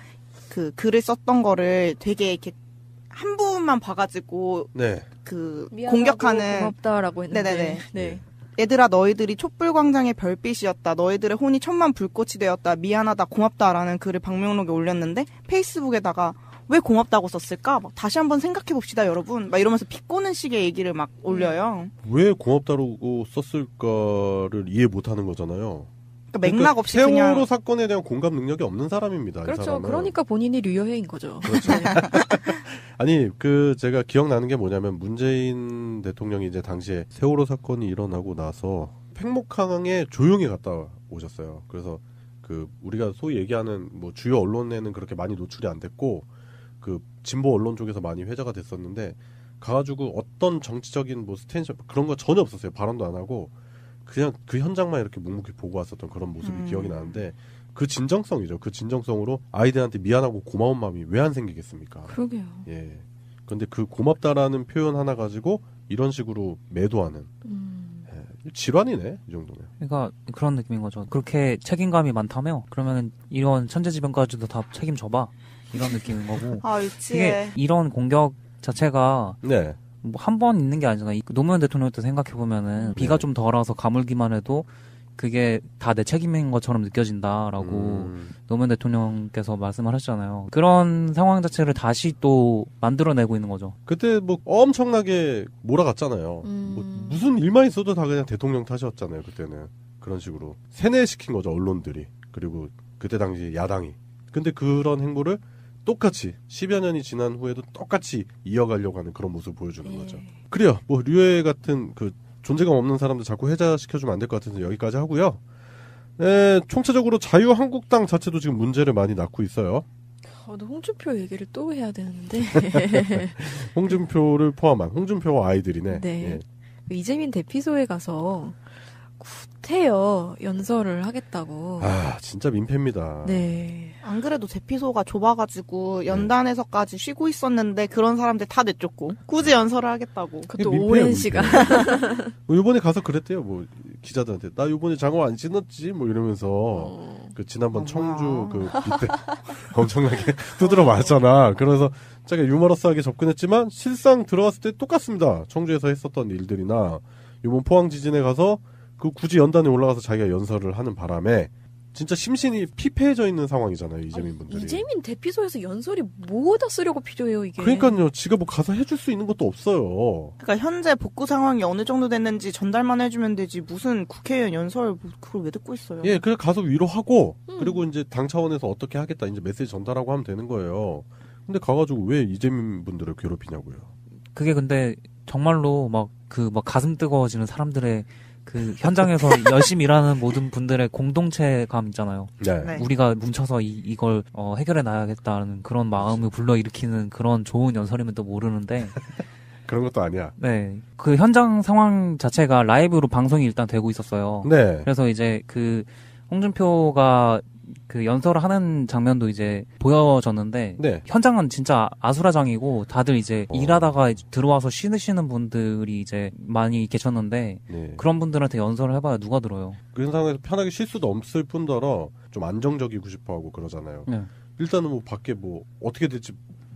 글을 썼던 거를 되게 이렇게 한 부분만 봐가지고 공격하는 고맙다라고 했는데 네네네. 얘들아 너희들이 촛불광장의 별빛이었다. 너희들의 혼이 천만 불꽃이 되었다. 미안하다 고맙다라는 글을 방명록에 올렸는데 페이스북에다가 왜 고맙다고 썼을까? 막 다시 한번 생각해 봅시다, 여러분. 막 이러면서 비꼬는 식의 얘기를 막 올려요. 왜 고맙다고 썼을까를 이해 못하는 거잖아요. 그러니까 맥락 없이 세월호 그냥 사건에 대한 공감 능력이 없는 사람입니다. 그렇죠. 이 사람은. 그러니까 본인이 류여해인 거죠. 그렇죠. 아니 제가 기억나는 게 뭐냐면 문재인 대통령이 이제 당시에 세월호 사건이 일어나고 나서 팽목항에 조용히 갔다 오셨어요. 그래서 우리가 소위 얘기하는 뭐 주요 언론에는 그렇게 많이 노출이 안 됐고 진보 언론 쪽에서 많이 회자가 됐었는데 가가지고 어떤 정치적인 뭐 스탠스 그런 거 전혀 없었어요. 발언도 안 하고 그냥 그 현장만 이렇게 묵묵히 보고 왔었던 그런 모습이 기억이 나는데 그 진정성이죠. 그 진정성으로 아이들한테 미안하고 고마운 마음이 왜 안 생기겠습니까? 그러게요. 예. 그런데 그 고맙다라는 표현 하나 가지고 이런 식으로 매도하는 질환이네 이 정도면. 그러니까 그런 느낌인 거죠. 그렇게 책임감이 많다며 그러면 이런 천재지변까지도 다 책임져봐 이런 느낌인 거고. 아 유치해. 이게 이런 공격 자체가 네. 뭐 한 번 있는 게 아니잖아. 노무현 대통령 때 생각해 보면은 비가 좀 덜 와서 가물기만 해도 그게 다 내 책임인 것처럼 느껴진다라고 노무현 대통령께서 말씀을 하셨잖아요. 그런 상황 자체를 다시 또 만들어내고 있는 거죠. 그때 뭐 엄청나게 몰아갔잖아요. 뭐 무슨 일만 있어도 다 그냥 대통령 탓이었잖아요. 그때는 그런 식으로 세뇌시킨 거죠 언론들이. 그리고 그때 당시 야당이. 근데 그런 행보를 똑같이 10여 년이 지난 후에도 똑같이 이어가려고 하는 그런 모습을 보여주는 거죠. 그래요. 뭐 류해 같은 존재감 없는 사람들 자꾸 회자시켜주면 안 될 것 같아서 여기까지 하고요. 총체적으로 자유한국당 자체도 지금 문제를 많이 낳고 있어요. 홍준표 얘기를 또 해야 되는데. 홍준표를 포함한 홍준표와 아이들이네. 네. 예. 이재민 대피소에 가서 구태여 연설을 하겠다고. 아 진짜 민폐입니다. 네. 안 그래도 대피소가 좁아가지고 연단에서까지 쉬고 있었는데 그런 사람들 다 내쫓고 굳이 연설을 하겠다고. 그것도 오랜 시간. 뭐 이번에 가서 그랬대요. 뭐 기자들한테 나 이번에 장어 안 신었지 뭐 이러면서 지난번 청주 밑에 엄청나게 두드려 맞았잖아. 그래서 자기가 유머러스하게 접근했지만 실상 들어갔을 때 똑같습니다. 청주에서 했었던 일들이나 이번 포항 지진에 가서 굳이 연단에 올라가서 자기가 연설을 하는 바람에 진짜 심신이 피폐해져 있는 상황이잖아요. 이재민 분들이. 이재민 대피소에서 연설이 뭐다 쓰려고 필요해요 이게. 그러니까요. 지가 뭐 가서 해줄 수 있는 것도 없어요. 그러니까 현재 복구 상황이 어느 정도 됐는지 전달만 해주면 되지 무슨 국회의원 연설 그걸 왜 듣고 있어요. 예, 그래 가서 위로하고 그리고 이제 당 차원에서 어떻게 하겠다 이제 메시지 전달하고 하면 되는 거예요. 근데 가가지고 왜 이재민 분들을 괴롭히냐고요. 그게 근데 정말로 막 가슴 뜨거워지는 사람들의 그 현장에서 열심히 일하는 모든 분들의 공동체감 있잖아요. 네. 우리가 뭉쳐서 이걸 해결해 놔야겠다는 그런 마음을 불러일으키는 그런 좋은 연설이면 또 모르는데 그런 것도 아니야. 네. 그 현장 상황 자체가 라이브로 방송이 일단 되고 있었어요. 네. 그래서 이제 홍준표가 연설을 하는 장면도 이제 보여졌는데 네. 현장은 진짜 아수라장이고 다들 이제 일하다가 들어와서 쉬시는 분들이 이제 많이 계셨는데 네. 그런 분들한테 연설을 해봐야 누가 들어요. 그런 상황에서 편하게 쉴 수도 없을 뿐더러 좀 안정적이고 싶어하고 그러잖아요. 네. 일단은 뭐 밖에 뭐 어떻게 될지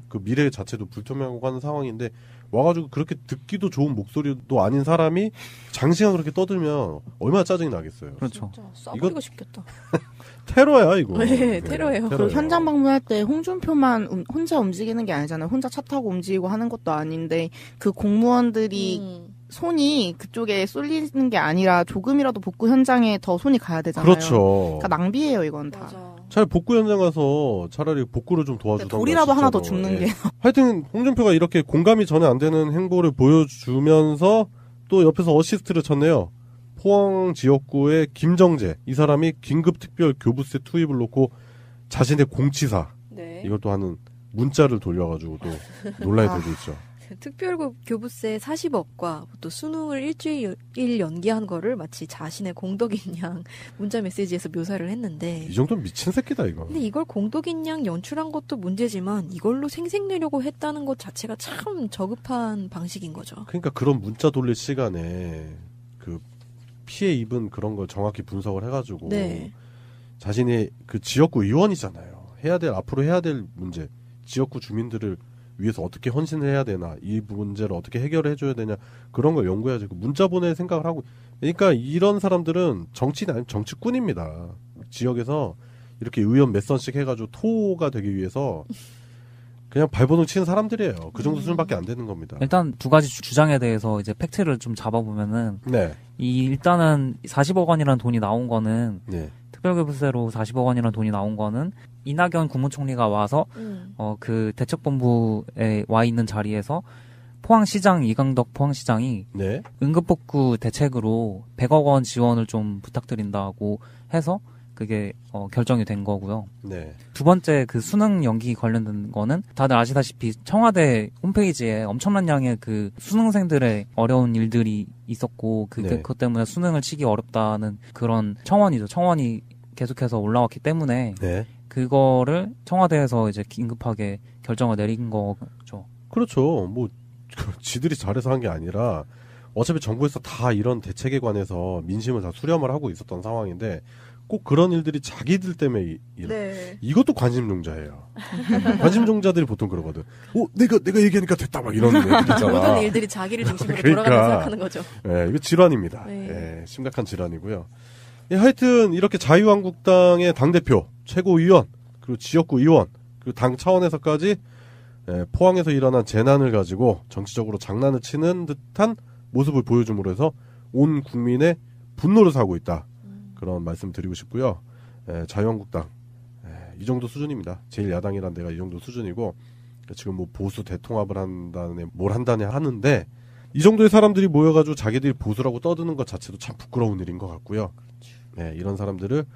그 미래 자체도 불투명하고 하는 상황인데 와가지고 그렇게 듣기도 좋은 목소리도 아닌 사람이 장시간 그렇게 떠들면 얼마나 짜증이 나겠어요. 그렇죠. 싸버리고 싶겠다. 테러야 이거. 네, 테러예요. 그리고 현장 방문할 때 홍준표만 혼자 움직이는 게 아니잖아요. 혼자 차 타고 움직이고 하는 것도 아닌데 그 공무원들이 손이 그쪽에 쏠리는 게 아니라 조금이라도 복구 현장에 더 손이 가야 되잖아요. 그렇죠. 그러니까 낭비예요 이건 다. 차라리 복구 현장 가서 차라리 복구를 좀 도와주던가. 돌이라도 하나 더 줍는 게. 하여튼 홍준표가 이렇게 공감이 전혀 안 되는 행보를 보여주면서 또 옆에서 어시스트를 쳤네요. 포항 지역구의 김정재 이 사람이 긴급 특별 교부세 투입을 놓고 자신의 공치사 이것도 하는 문자를 돌려가지고 또 논란이 되고 있죠. 특별급 교부세 40억과 또 수능을 일주일 연기한 거를 마치 자신의 공덕인 양 문자 메시지에서 묘사를 했는데 이 정도면 미친 새끼다 이거. 근데 이걸 공덕인 양 연출한 것도 문제지만 이걸로 생색내려고 했다는 것 자체가 참 저급한 방식인 거죠. 그러니까 그런 문자 돌릴 시간에 그 피해 입은 그런 걸 정확히 분석을 해가지고 자신의 그 지역구 의원이잖아요. 앞으로 해야 될 문제, 지역구 주민들을 위해서 어떻게 헌신을 해야 되나, 이 문제를 어떻게 해결을 해줘야 되냐, 그런 걸 연구해야지. 문자 보낼 생각을 하고. 그러니까 이런 사람들은 정치인 아니면 정치꾼입니다. 지역에서 이렇게 의원 몇 선씩 해가지고 토가 되기 위해서 그냥 발버둥 치는 사람들이에요. 그 정도 수준밖에 안 되는 겁니다. 일단 두 가지 주장에 대해서 이제 팩트를 좀 잡아보면은 네. 일단은 40억 원이라는 돈이 나온 거는 네. 특별교부세로 40억 원이라는 돈이 나온 거는 이낙연 국무총리가 와서 그 대책본부에 와 있는 자리에서 포항시장 이강덕 포항시장이 네. 응급복구 대책으로 100억 원 지원을 좀 부탁드린다고 해서 그게 결정이 된 거고요. 네. 두 번째 그 수능 연기 관련된 거는 다들 아시다시피 청와대 홈페이지에 엄청난 양의 그 수능생들의 어려운 일들이 있었고 네. 그것 때문에 수능을 치기 어렵다는 그런 청원이죠. 청원이 계속해서 올라왔기 때문에 네. 그거를 청와대에서 이제 긴급하게 결정을 내린 거죠. 그렇죠. 뭐 지들이 잘해서 한 게 아니라 어차피 정부에서 다 이런 대책에 관해서 민심을 다 수렴을 하고 있었던 상황인데 꼭 그런 일들이 자기들 때문에 네. 이것도 관심종자예요. 관심종자들이 보통 그러거든. 내가 얘기하니까 됐다 막 이런 애들 있잖아. 모든 일들이 자기를 중심으로 그러니까, 돌아가면서 생각하는 거죠. 네, 이거 질환입니다. 네. 네, 심각한 질환이고요. 예, 하여튼 이렇게 자유한국당의 당대표, 최고위원, 그리고 지역구 의원, 그리고 당 차원에서까지 포항에서 일어난 재난을 가지고 정치적으로 장난을 치는 듯한 모습을 보여줌으로 해서 온 국민의 분노를 사고 있다. 그런 말씀 드리고 싶고요. 자유한국당 이 정도 수준입니다. 제일 야당이란 데가 이 정도 수준이고 지금 뭐 보수 대통합을 한다네 뭘 한다네 하는데 이 정도의 사람들이 모여가지고 자기들이 보수라고 떠드는 것 자체도 참 부끄러운 일인 것 같고요. 네, 이런 사람들을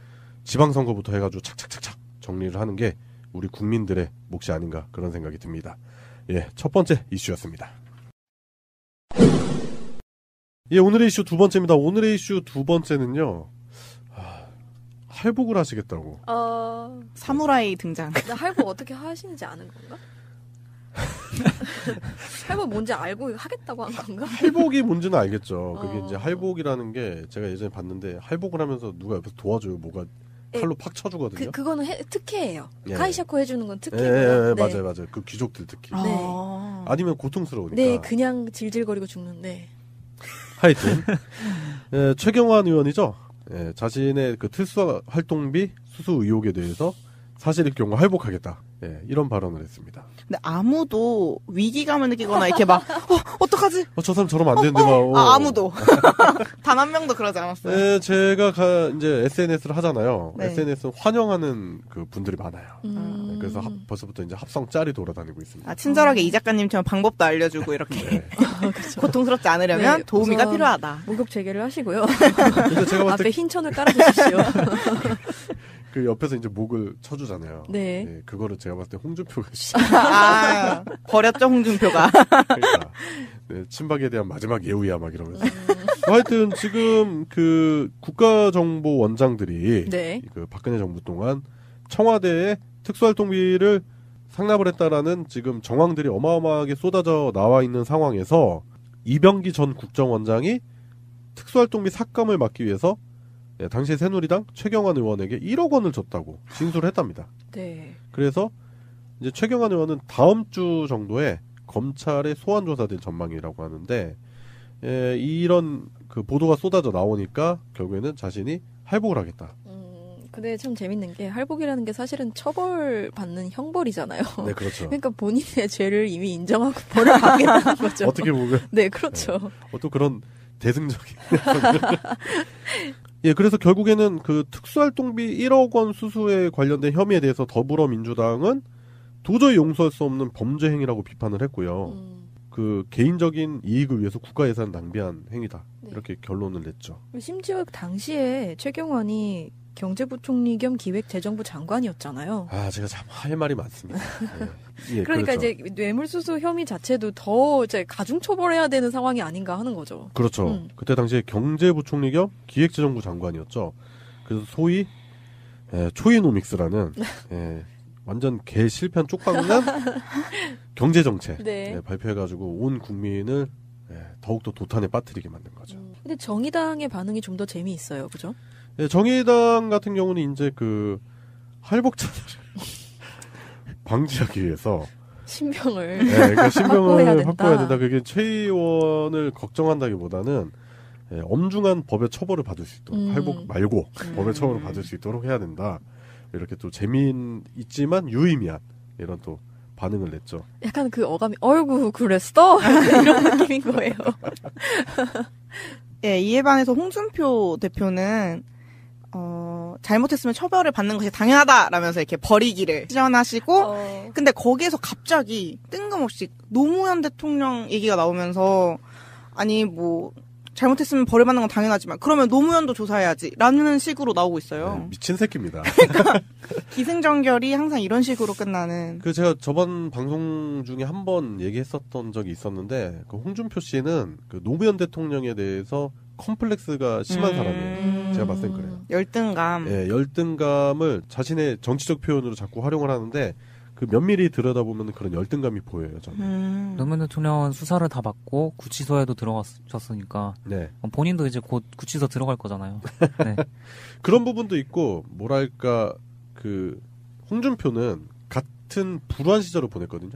지방선거부터 해가지고 착착착착 정리를 하는 게 우리 국민들의 몫이 아닌가 그런 생각이 듭니다. 예, 첫 번째 이슈였습니다. 예, 오늘의 이슈 두 번째입니다. 오늘의 이슈 두 번째는요. 할복을 하시겠다고. 사무라이 등장. 할복 어떻게 하시는지 아는 건가? 할복 뭔지 알고 하겠다고 한 건가? 할복이 뭔지는 알겠죠. 그게 이제 할복이라는 게 제가 예전에 봤는데 할복을 하면서 누가 옆에서 도와줘요. 뭐가 칼로 팍 쳐주거든요. 그거는 특혜예요. 예. 카이샤코 해주는 건 특혜고요. 네. 네. 맞아요. 그 귀족들 특히. 네. 아니면 고통스러우니까. 네, 그냥 질질거리고 죽는데. 하여튼 최경환 의원이죠. 자신의 그 특수 활동비 수수 의혹에 대해서 사실일 경우 할복하겠다. 이런 발언을 했습니다. 근데 아무도 위기감을 느끼거나 이렇게 막 어떡하지? 저 사람 저러면 안 되는데 막. 아무도 단 한 명도 그러지 않았어요. 네, 제가 이제 SNS를 하잖아요. 네. SNS는 환영하는 그 분들이 많아요. 네, 그래서 벌써부터 이제 합성 짤이 돌아다니고 있습니다. 친절하게 이 작가님처럼 방법도 알려주고 이렇게 고통스럽지 않으려면 네, 도우미가 우선 필요하다. 목욕 재개를 하시고요. 근데 제가 봤을 때 앞에 흰 천을 깔아주십시오. 그 옆에서 이제 목을 쳐주잖아요. 네. 그거를 제가 봤을 때 홍준표가 버렸죠 홍준표가. 그러니까 네, 친박에 대한 마지막 예우야 막 이러면서. 하여튼 지금 그 국가정보원장들이 네. 그 박근혜 정부 동안 청와대에 특수활동비를 상납을 했다라는 지금 정황들이 어마어마하게 쏟아져 나와 있는 상황에서 이병기 전 국정원장이 특수활동비 삭감을 막기 위해서 당시 새누리당 최경환 의원에게 1억 원을 줬다고 진술을 했답니다. 네. 그래서 이제 최경환 의원은 다음 주 정도에 검찰의 소환 조사될 전망이라고 하는데 이런 그 보도가 쏟아져 나오니까 결국에는 자신이 할복을 하겠다. 근데 참 재밌는 게 할복이라는 게 사실은 처벌받는 형벌이잖아요. 네, 그렇죠. 그러니까 본인의 죄를 이미 인정하고 벌을 받겠다는 거죠. 어떻게 보면. 네, 그렇죠. 또 그런 대승적인. 예, 그래서 결국에는 그 특수활동비 1억 원 수수에 관련된 혐의에 대해서 더불어민주당은 도저히 용서할 수 없는 범죄 행위라고 비판을 했고요. 그 개인적인 이익을 위해서 국가 예산을 낭비한 행위다. 네. 이렇게 결론을 냈죠. 심지어 당시에 최경환이 경제부총리 겸 기획재정부 장관이었잖아요. 제가 참 할 말이 많습니다. 예, 그러니까 그렇죠. 이제 뇌물수수 혐의 자체도 더 이제 가중처벌해야 되는 상황이 아닌가 하는 거죠. 그렇죠. 그때 당시에 경제부총리 겸 기획재정부 장관이었죠. 그래서 소위 초이노믹스라는 완전 개 실패한 쪽방난 경제정책 네. 발표해가지고 온 국민을 더욱더 도탄에 빠뜨리게 만든 거죠. 근데 정의당의 반응이 좀 더 재미있어요. 그죠? 정의당 같은 경우는 이제 그 할복자를 방지하기 위해서 신병을 그러니까 신병을 확보해야 된다. 된다. 그게 최 의원을 걱정한다기보다는 엄중한 법의 처벌을 받을 수 있도록 할복 말고 법의 처벌을 받을 수 있도록 해야 된다. 이렇게 또 재미있지만 유의미한 이런 또 반응을 냈죠. 약간 그 어감이 어이구 그랬어? 이런 느낌인 거예요. 예, 이에 반해서 홍준표 대표는 잘못했으면 처벌을 받는 것이 당연하다라면서 이렇게 버리기를 시전하시고 근데 거기에서 갑자기 뜬금없이 노무현 대통령 얘기가 나오면서 아니 뭐 잘못했으면 벌을 받는 건 당연하지만 그러면 노무현도 조사해야지 라는 식으로 나오고 있어요. 네, 미친 새끼입니다. 그러니까 기승전결이 항상 이런 식으로 끝나는. 그 제가 저번 방송 중에 한 번 얘기했었던 적이 있었는데 그 홍준표 씨는 그 노무현 대통령에 대해서 컴플렉스가 심한 사람이에요. 제가 봤을 땐 그래요. 열등감. 예, 열등감을 자신의 정치적 표현으로 자꾸 활용을 하는데 그 면밀히 들여다보면 그런 열등감이 보여요. 저는. 노무현 대통령은 수사를 다 받고 구치소에도 들어갔었으니까 네. 본인도 이제 곧 구치소 들어갈 거잖아요. 네. 그런 부분도 있고 뭐랄까 그 홍준표는 같은 불우한 시절을 보냈거든요.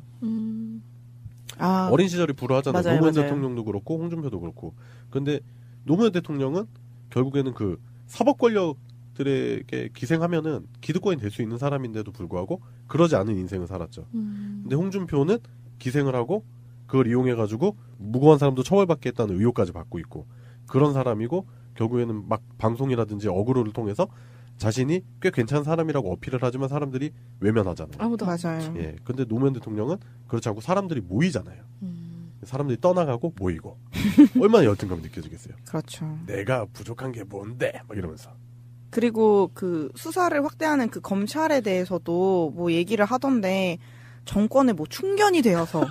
아, 어린 시절이 불우하잖아요. 맞아요, 노무현 맞아요. 대통령도 그렇고 홍준표도 그렇고. 근데 노무현 대통령은 결국에는 그 사법 권력들에게 기생하면은 기득권이 될 수 있는 사람인데도 불구하고 그러지 않은 인생을 살았죠. 근데 홍준표는 기생을 하고 그걸 이용해가지고 무고한 사람도 처벌받겠다는 의혹까지 받고 있고 그런 사람이고 결국에는 막 방송이라든지 어그로를 통해서 자신이 꽤 괜찮은 사람이라고 어필을 하지만 사람들이 외면하잖아요. 아무도 맞아요. 예, 근데 노무현 대통령은 그렇지 않고 사람들이 모이잖아요. 사람들이 떠나가고 모이고 얼마나 열등감이 느껴지겠어요. 그렇죠. 내가 부족한 게 뭔데? 막 이러면서. 그리고 그 수사를 확대하는 그 검찰에 대해서도 뭐 얘기를 하던데 정권에 뭐 충견이 되어서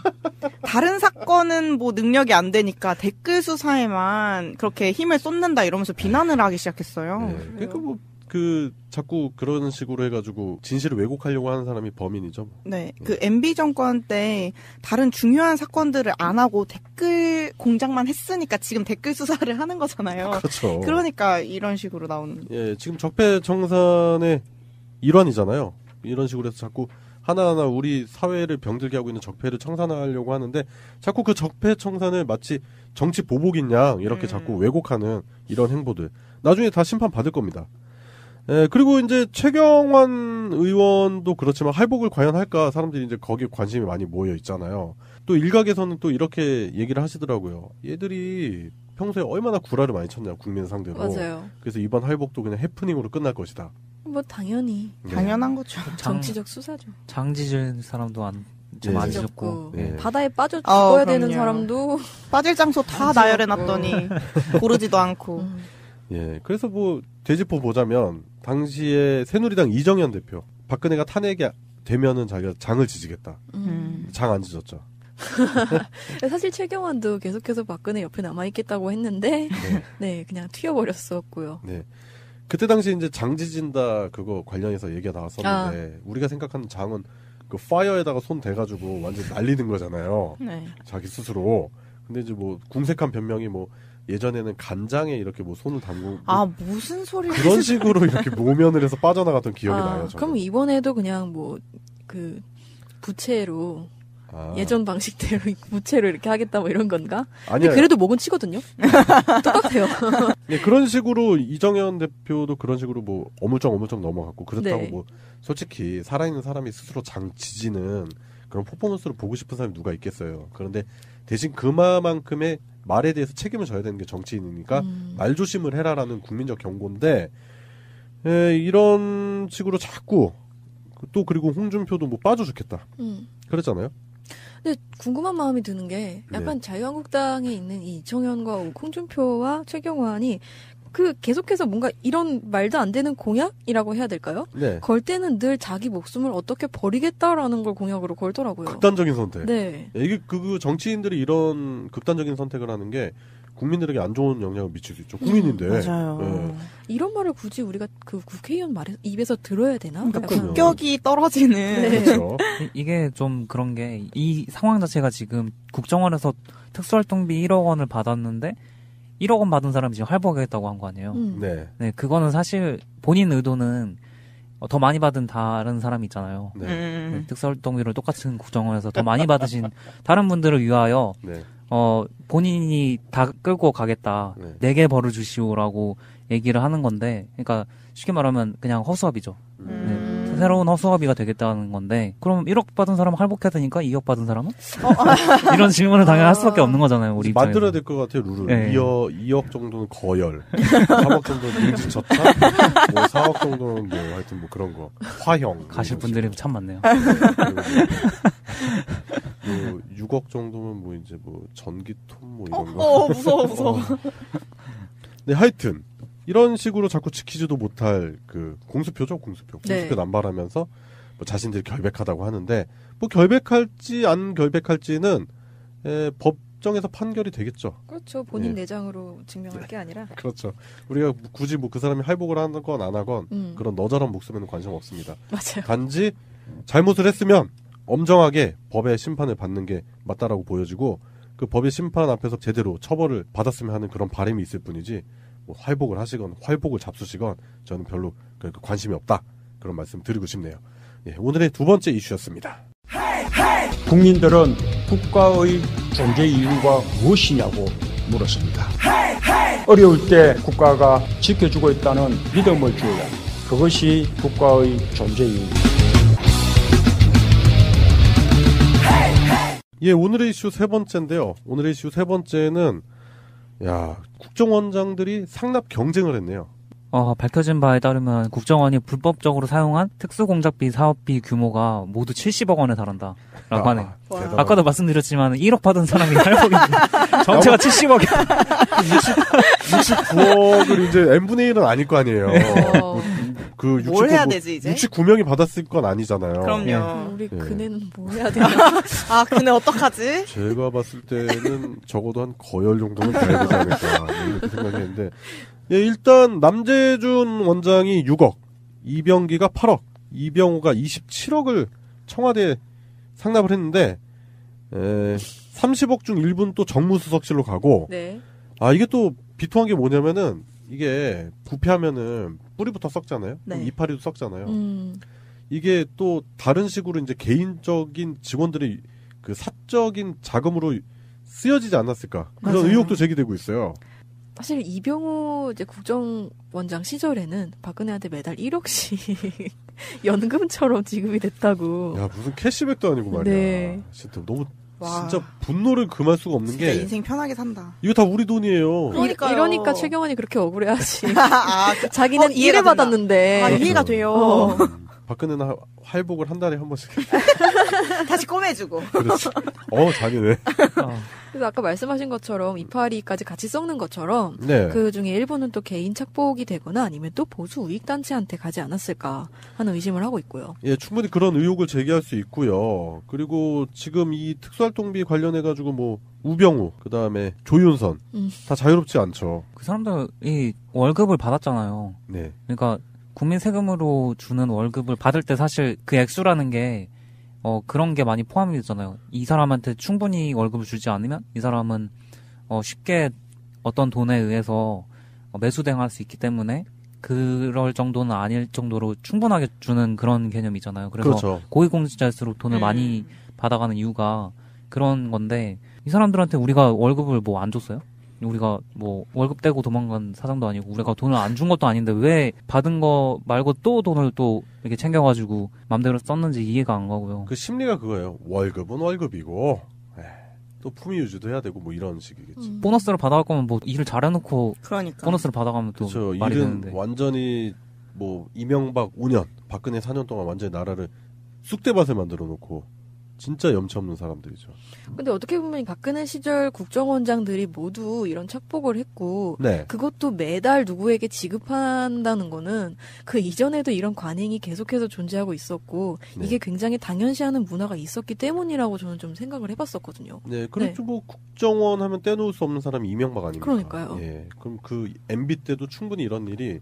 다른 사건은 뭐 능력이 안 되니까 댓글 수사에만 그렇게 힘을 쏟는다 이러면서 비난을 하기 시작했어요. 네, 그러니까 뭐 그 자꾸 그런 식으로 해가지고 진실을 왜곡하려고 하는 사람이 범인이죠. 네, 그 MB 정권 때 다른 중요한 사건들을 안 하고 댓글 공작만 했으니까 지금 댓글 수사를 하는 거잖아요. 그렇죠. 그러니까 이런 식으로 나오는. 예, 지금 적폐청산의 일환이잖아요. 이런 식으로 해서 자꾸 하나하나 우리 사회를 병들게 하고 있는 적폐를 청산하려고 하는데 자꾸 그 적폐청산을 마치 정치 보복인 양 이렇게 자꾸 왜곡하는 이런 행보들. 나중에 다 심판 받을 겁니다. 예, 그리고 이제 최경환 의원도 그렇지만 할복을 과연 할까 사람들이 이제 거기에 관심이 많이 모여 있잖아요. 또 일각에서는 또 이렇게 얘기를 하시더라고요. 얘들이 평소에 얼마나 구라를 많이 쳤냐 국민 상대로. 맞아요. 그래서 이번 할복도 그냥 해프닝으로 끝날 것이다. 뭐 당연히. 네. 당연한 거죠. 정치적 수사죠. 장지질 사람도 좀 안 지졌고. 네. 바다에 빠져 죽어야 되는 그럼요. 사람도 빠질 장소 다 나열해놨더니 고르지도 않고. 예, 그래서 뭐 되짚어 보자면 당시에 새누리당 이정현 대표 박근혜가 탄핵이 되면은 자기가 장을 지지겠다. 장 안 지졌죠. 사실 최경환도 계속해서 박근혜 옆에 남아있겠다고 했는데 네, 그냥 튀어버렸었고요. 네. 그때 당시 이제 장 지진다 그거 관련해서 얘기가 나왔었는데 우리가 생각하는 장은 그 파이어에다가 손 대가지고 완전 날리는 거잖아요. 네. 자기 스스로. 근데 이제 뭐 궁색한 변명이 뭐 예전에는 간장에 이렇게 뭐 손을 담고 아 무슨 소리를 그런 식으로 이렇게 모면을 해서 빠져나갔던 기억이 나요. 저는. 그럼 이번에도 그냥 뭐 그 부채로 예전 방식대로 부채로 이렇게 하겠다 뭐 이런 건가? 아니야. 근데 그래도 목은 치거든요. 똑같아요. 네, 그런 식으로 이정현 대표도 그런 식으로 뭐 어물쩍 넘어갔고 그렇다고 네. 뭐 솔직히 살아있는 사람이 스스로 장 지지는 그런 퍼포먼스를 보고 싶은 사람이 누가 있겠어요. 그런데 대신 그만큼의 말에 대해서 책임을 져야 되는 게 정치인이니까 말 조심을 해라라는 국민적 경고인데 이런 식으로 자꾸 또 그리고 홍준표도 뭐 빠져 죽겠다 그랬잖아요. 근데 궁금한 마음이 드는 게 약간 자유한국당에 있는 이 이정현과 홍준표와 최경환이 그 계속해서 뭔가 이런 말도 안 되는 공약이라고 해야 될까요? 네. 걸 때는 늘 자기 목숨을 어떻게 버리겠다라는 걸 공약으로 걸더라고요. 극단적인 선택. 네. 이게 그 정치인들이 이런 극단적인 선택을 하는 게 국민들에게 안 좋은 영향을 미칠 수 있죠. 국민인데. 맞아요. 네. 이런 말을 굳이 우리가 그 국회의원 말에 입에서 들어야 되나? 그러니까 약간 국격이 떨어지는. 네. 그렇죠. 이게 좀 그런 게 이 상황 자체가 지금 국정원에서 특수활동비 1억 원을 받았는데 1억 원 받은 사람이 지금 할복하겠다고 한 거 아니에요. 네. 네, 그거는 사실 본인 의도는 더 많이 받은 다른 사람이 있잖아요. 네. 네, 특수활동비를 똑같은 국정원에서 더 많이 받으신 다른 분들을 위하여 네. 본인이 다 끌고 가겠다. 네. 내게 벌을 주시오라고 얘기를 하는 건데, 그러니까 쉽게 말하면 그냥 허수아비죠. 네. 새로운 허수아비가 되겠다는 건데 그럼 1억 받은 사람은 할복해야 되니까 2억 받은 사람은? 이런 질문을 당연히 할 수밖에 없는 거잖아요. 우리 입장에서. 만들어야 될 것 같아요. 룰을. 네. 2억 정도는 거열, 3억 정도는 능지처참, 뭐 4억 정도는 뭐 하여튼 뭐 그런 거. 화형. 가실 분들이 참 많네요. 뭐 6억 정도면 뭐 이제 뭐 전기톱 뭐 이런 거. 무서워. 네, 하여튼 이런 식으로 자꾸 지키지도 못할 그 공수표죠, 공수표. 네. 공수표 남발하면서 뭐 자신들이 결백하다고 하는데 뭐 결백할지 안 결백할지는 법정에서 판결이 되겠죠. 그렇죠. 본인 예. 내장으로 증명할 게 아니라. 그렇죠. 우리가 굳이 뭐 그 사람이 할복을 하건 안 하건 그런 너저런 목숨에는 관심 없습니다. 맞아요. 단지 잘못을 했으면 엄정하게 법의 심판을 받는 게 맞다라고 보여지고 그 법의 심판 앞에서 제대로 처벌을 받았으면 하는 그런 바람이 있을 뿐이지 뭐 활복을 하시건 활복을 잡수시건 저는 별로 관심이 없다. 그런 말씀 드리고 싶네요. 예, 오늘의 두 번째 이슈였습니다. 국민들은 국가의 존재 이유가 무엇이냐고 물었습니다. 어려울 때 국가가 지켜주고 있다는 믿음을 주어야 그것이 국가의 존재 이유입니다. 예, 오늘의 이슈 세 번째인데요. 오늘의 이슈 세 번째는 국정원장들이 상납 경쟁을 했네요. 밝혀진 바에 따르면 국정원이 불법적으로 사용한 특수공작비 사업비 규모가 모두 70억 원에 달한다라고 하네요. 대단하다. 아까도 말씀드렸지만 1억 받은 사람이 할복인데 전체가 70억이야. 69억을 이제 n분의 1은 아닐 거 아니에요. 그 뭘 해야 되지, 이제? 69명이 받았을 건 아니잖아요. 그럼요. 우리 예. 그네는 뭐 해야 되나? 아, 그네 어떡하지? 제가 봤을 때는 적어도 한 거열 정도는 가야 되지 않을까 이렇게 생각했는데 예, 일단 남재준 원장이 6억, 이병기가 8억, 이병호가 27억을 청와대에 상납을 했는데 30억 중 일부는 또 정무수석실로 가고 네. 이게 또 비통한 게 뭐냐면은 이게 부패하면은 뿌리부터 썩잖아요. 네. 이파리도 썩잖아요. 이게 또 다른 식으로 이제 개인적인 직원들의 그 사적인 자금으로 쓰여지지 않았을까 그런 맞아요. 의혹도 제기되고 있어요. 사실 이병호 이제 국정원장 시절에는 박근혜한테 매달 1억씩 연금처럼 지급이 됐다고. 야, 무슨 캐시백도 아니고 말이야. 네. 진짜 너무 와. 진짜 분노를 금할 수가 없는 진짜 게 인생 편하게 산다. 이거 다 우리 돈이에요. 그러니까요. 이러니까 최경환이 그렇게 억울해하지. 아, 자기는 이해가 일을 된다. 받았는데. 아, 이해가 돼요. 박근혜는 활복을 한 달에 한 번씩. 다시 꼬매주고. 그렇지. 잔인해. 그래서 아까 말씀하신 것처럼 이파리까지 같이 썩는 것처럼 네. 그 중에 일부는 또 개인 착복이 되거나 아니면 또 보수 우익단체한테 가지 않았을까 하는 의심을 하고 있고요. 예, 충분히 그런 의혹을 제기할 수 있고요. 그리고 지금 이 특수활동비 관련해가지고 뭐 우병우, 그 다음에 조윤선 다 자유롭지 않죠. 그 사람들이 월급을 받았잖아요. 네. 그러니까 국민 세금으로 주는 월급을 받을 때 사실 그 액수라는 게 그런 게 많이 포함이 되잖아요. 이 사람한테 충분히 월급을 주지 않으면 이 사람은 쉽게 어떤 돈에 의해서 매수대응할 수 있기 때문에 그럴 정도는 아닐 정도로 충분하게 주는 그런 개념이잖아요. 그래서 그렇죠. 고위공직자일수록 돈을 많이 받아가는 이유가 그런 건데 이 사람들한테 우리가 월급을 뭐 안 줬어요? 우리가 뭐 월급 떼고 도망간 사장도 아니고 우리가 돈을 안 준 것도 아닌데 왜 받은 거 말고 또 돈을 또 이렇게 챙겨가지고 맘대로 썼는지 이해가 안 가고요. 그 심리가 그거예요. 월급은 월급이고 또 품위 유지도 해야 되고 뭐 이런 식이겠지. 보너스를 받아갈 거면 뭐 일을 잘해놓고 그러니까. 보너스를 받아가면 또 그렇죠. 말이 일은 되는데. 완전히 뭐 이명박 5년, 박근혜 4년 동안 완전히 나라를 쑥대밭에 만들어 놓고 진짜 염치 없는 사람들이죠. 근데 어떻게 보면 박근혜 시절 국정원장들이 모두 이런 착복을 했고 네. 그것도 매달 누구에게 지급한다는 거는 그 이전에도 이런 관행이 계속해서 존재하고 있었고 네. 이게 굉장히 당연시하는 문화가 있었기 때문이라고 저는 좀 생각을 해봤었거든요. 네, 그렇죠. 뭐 국정원 하면 떼놓을 수 없는 사람이 이명박 아닙니까? 그러니까요. 예, 그럼 그 MB 때도 충분히 이런 일이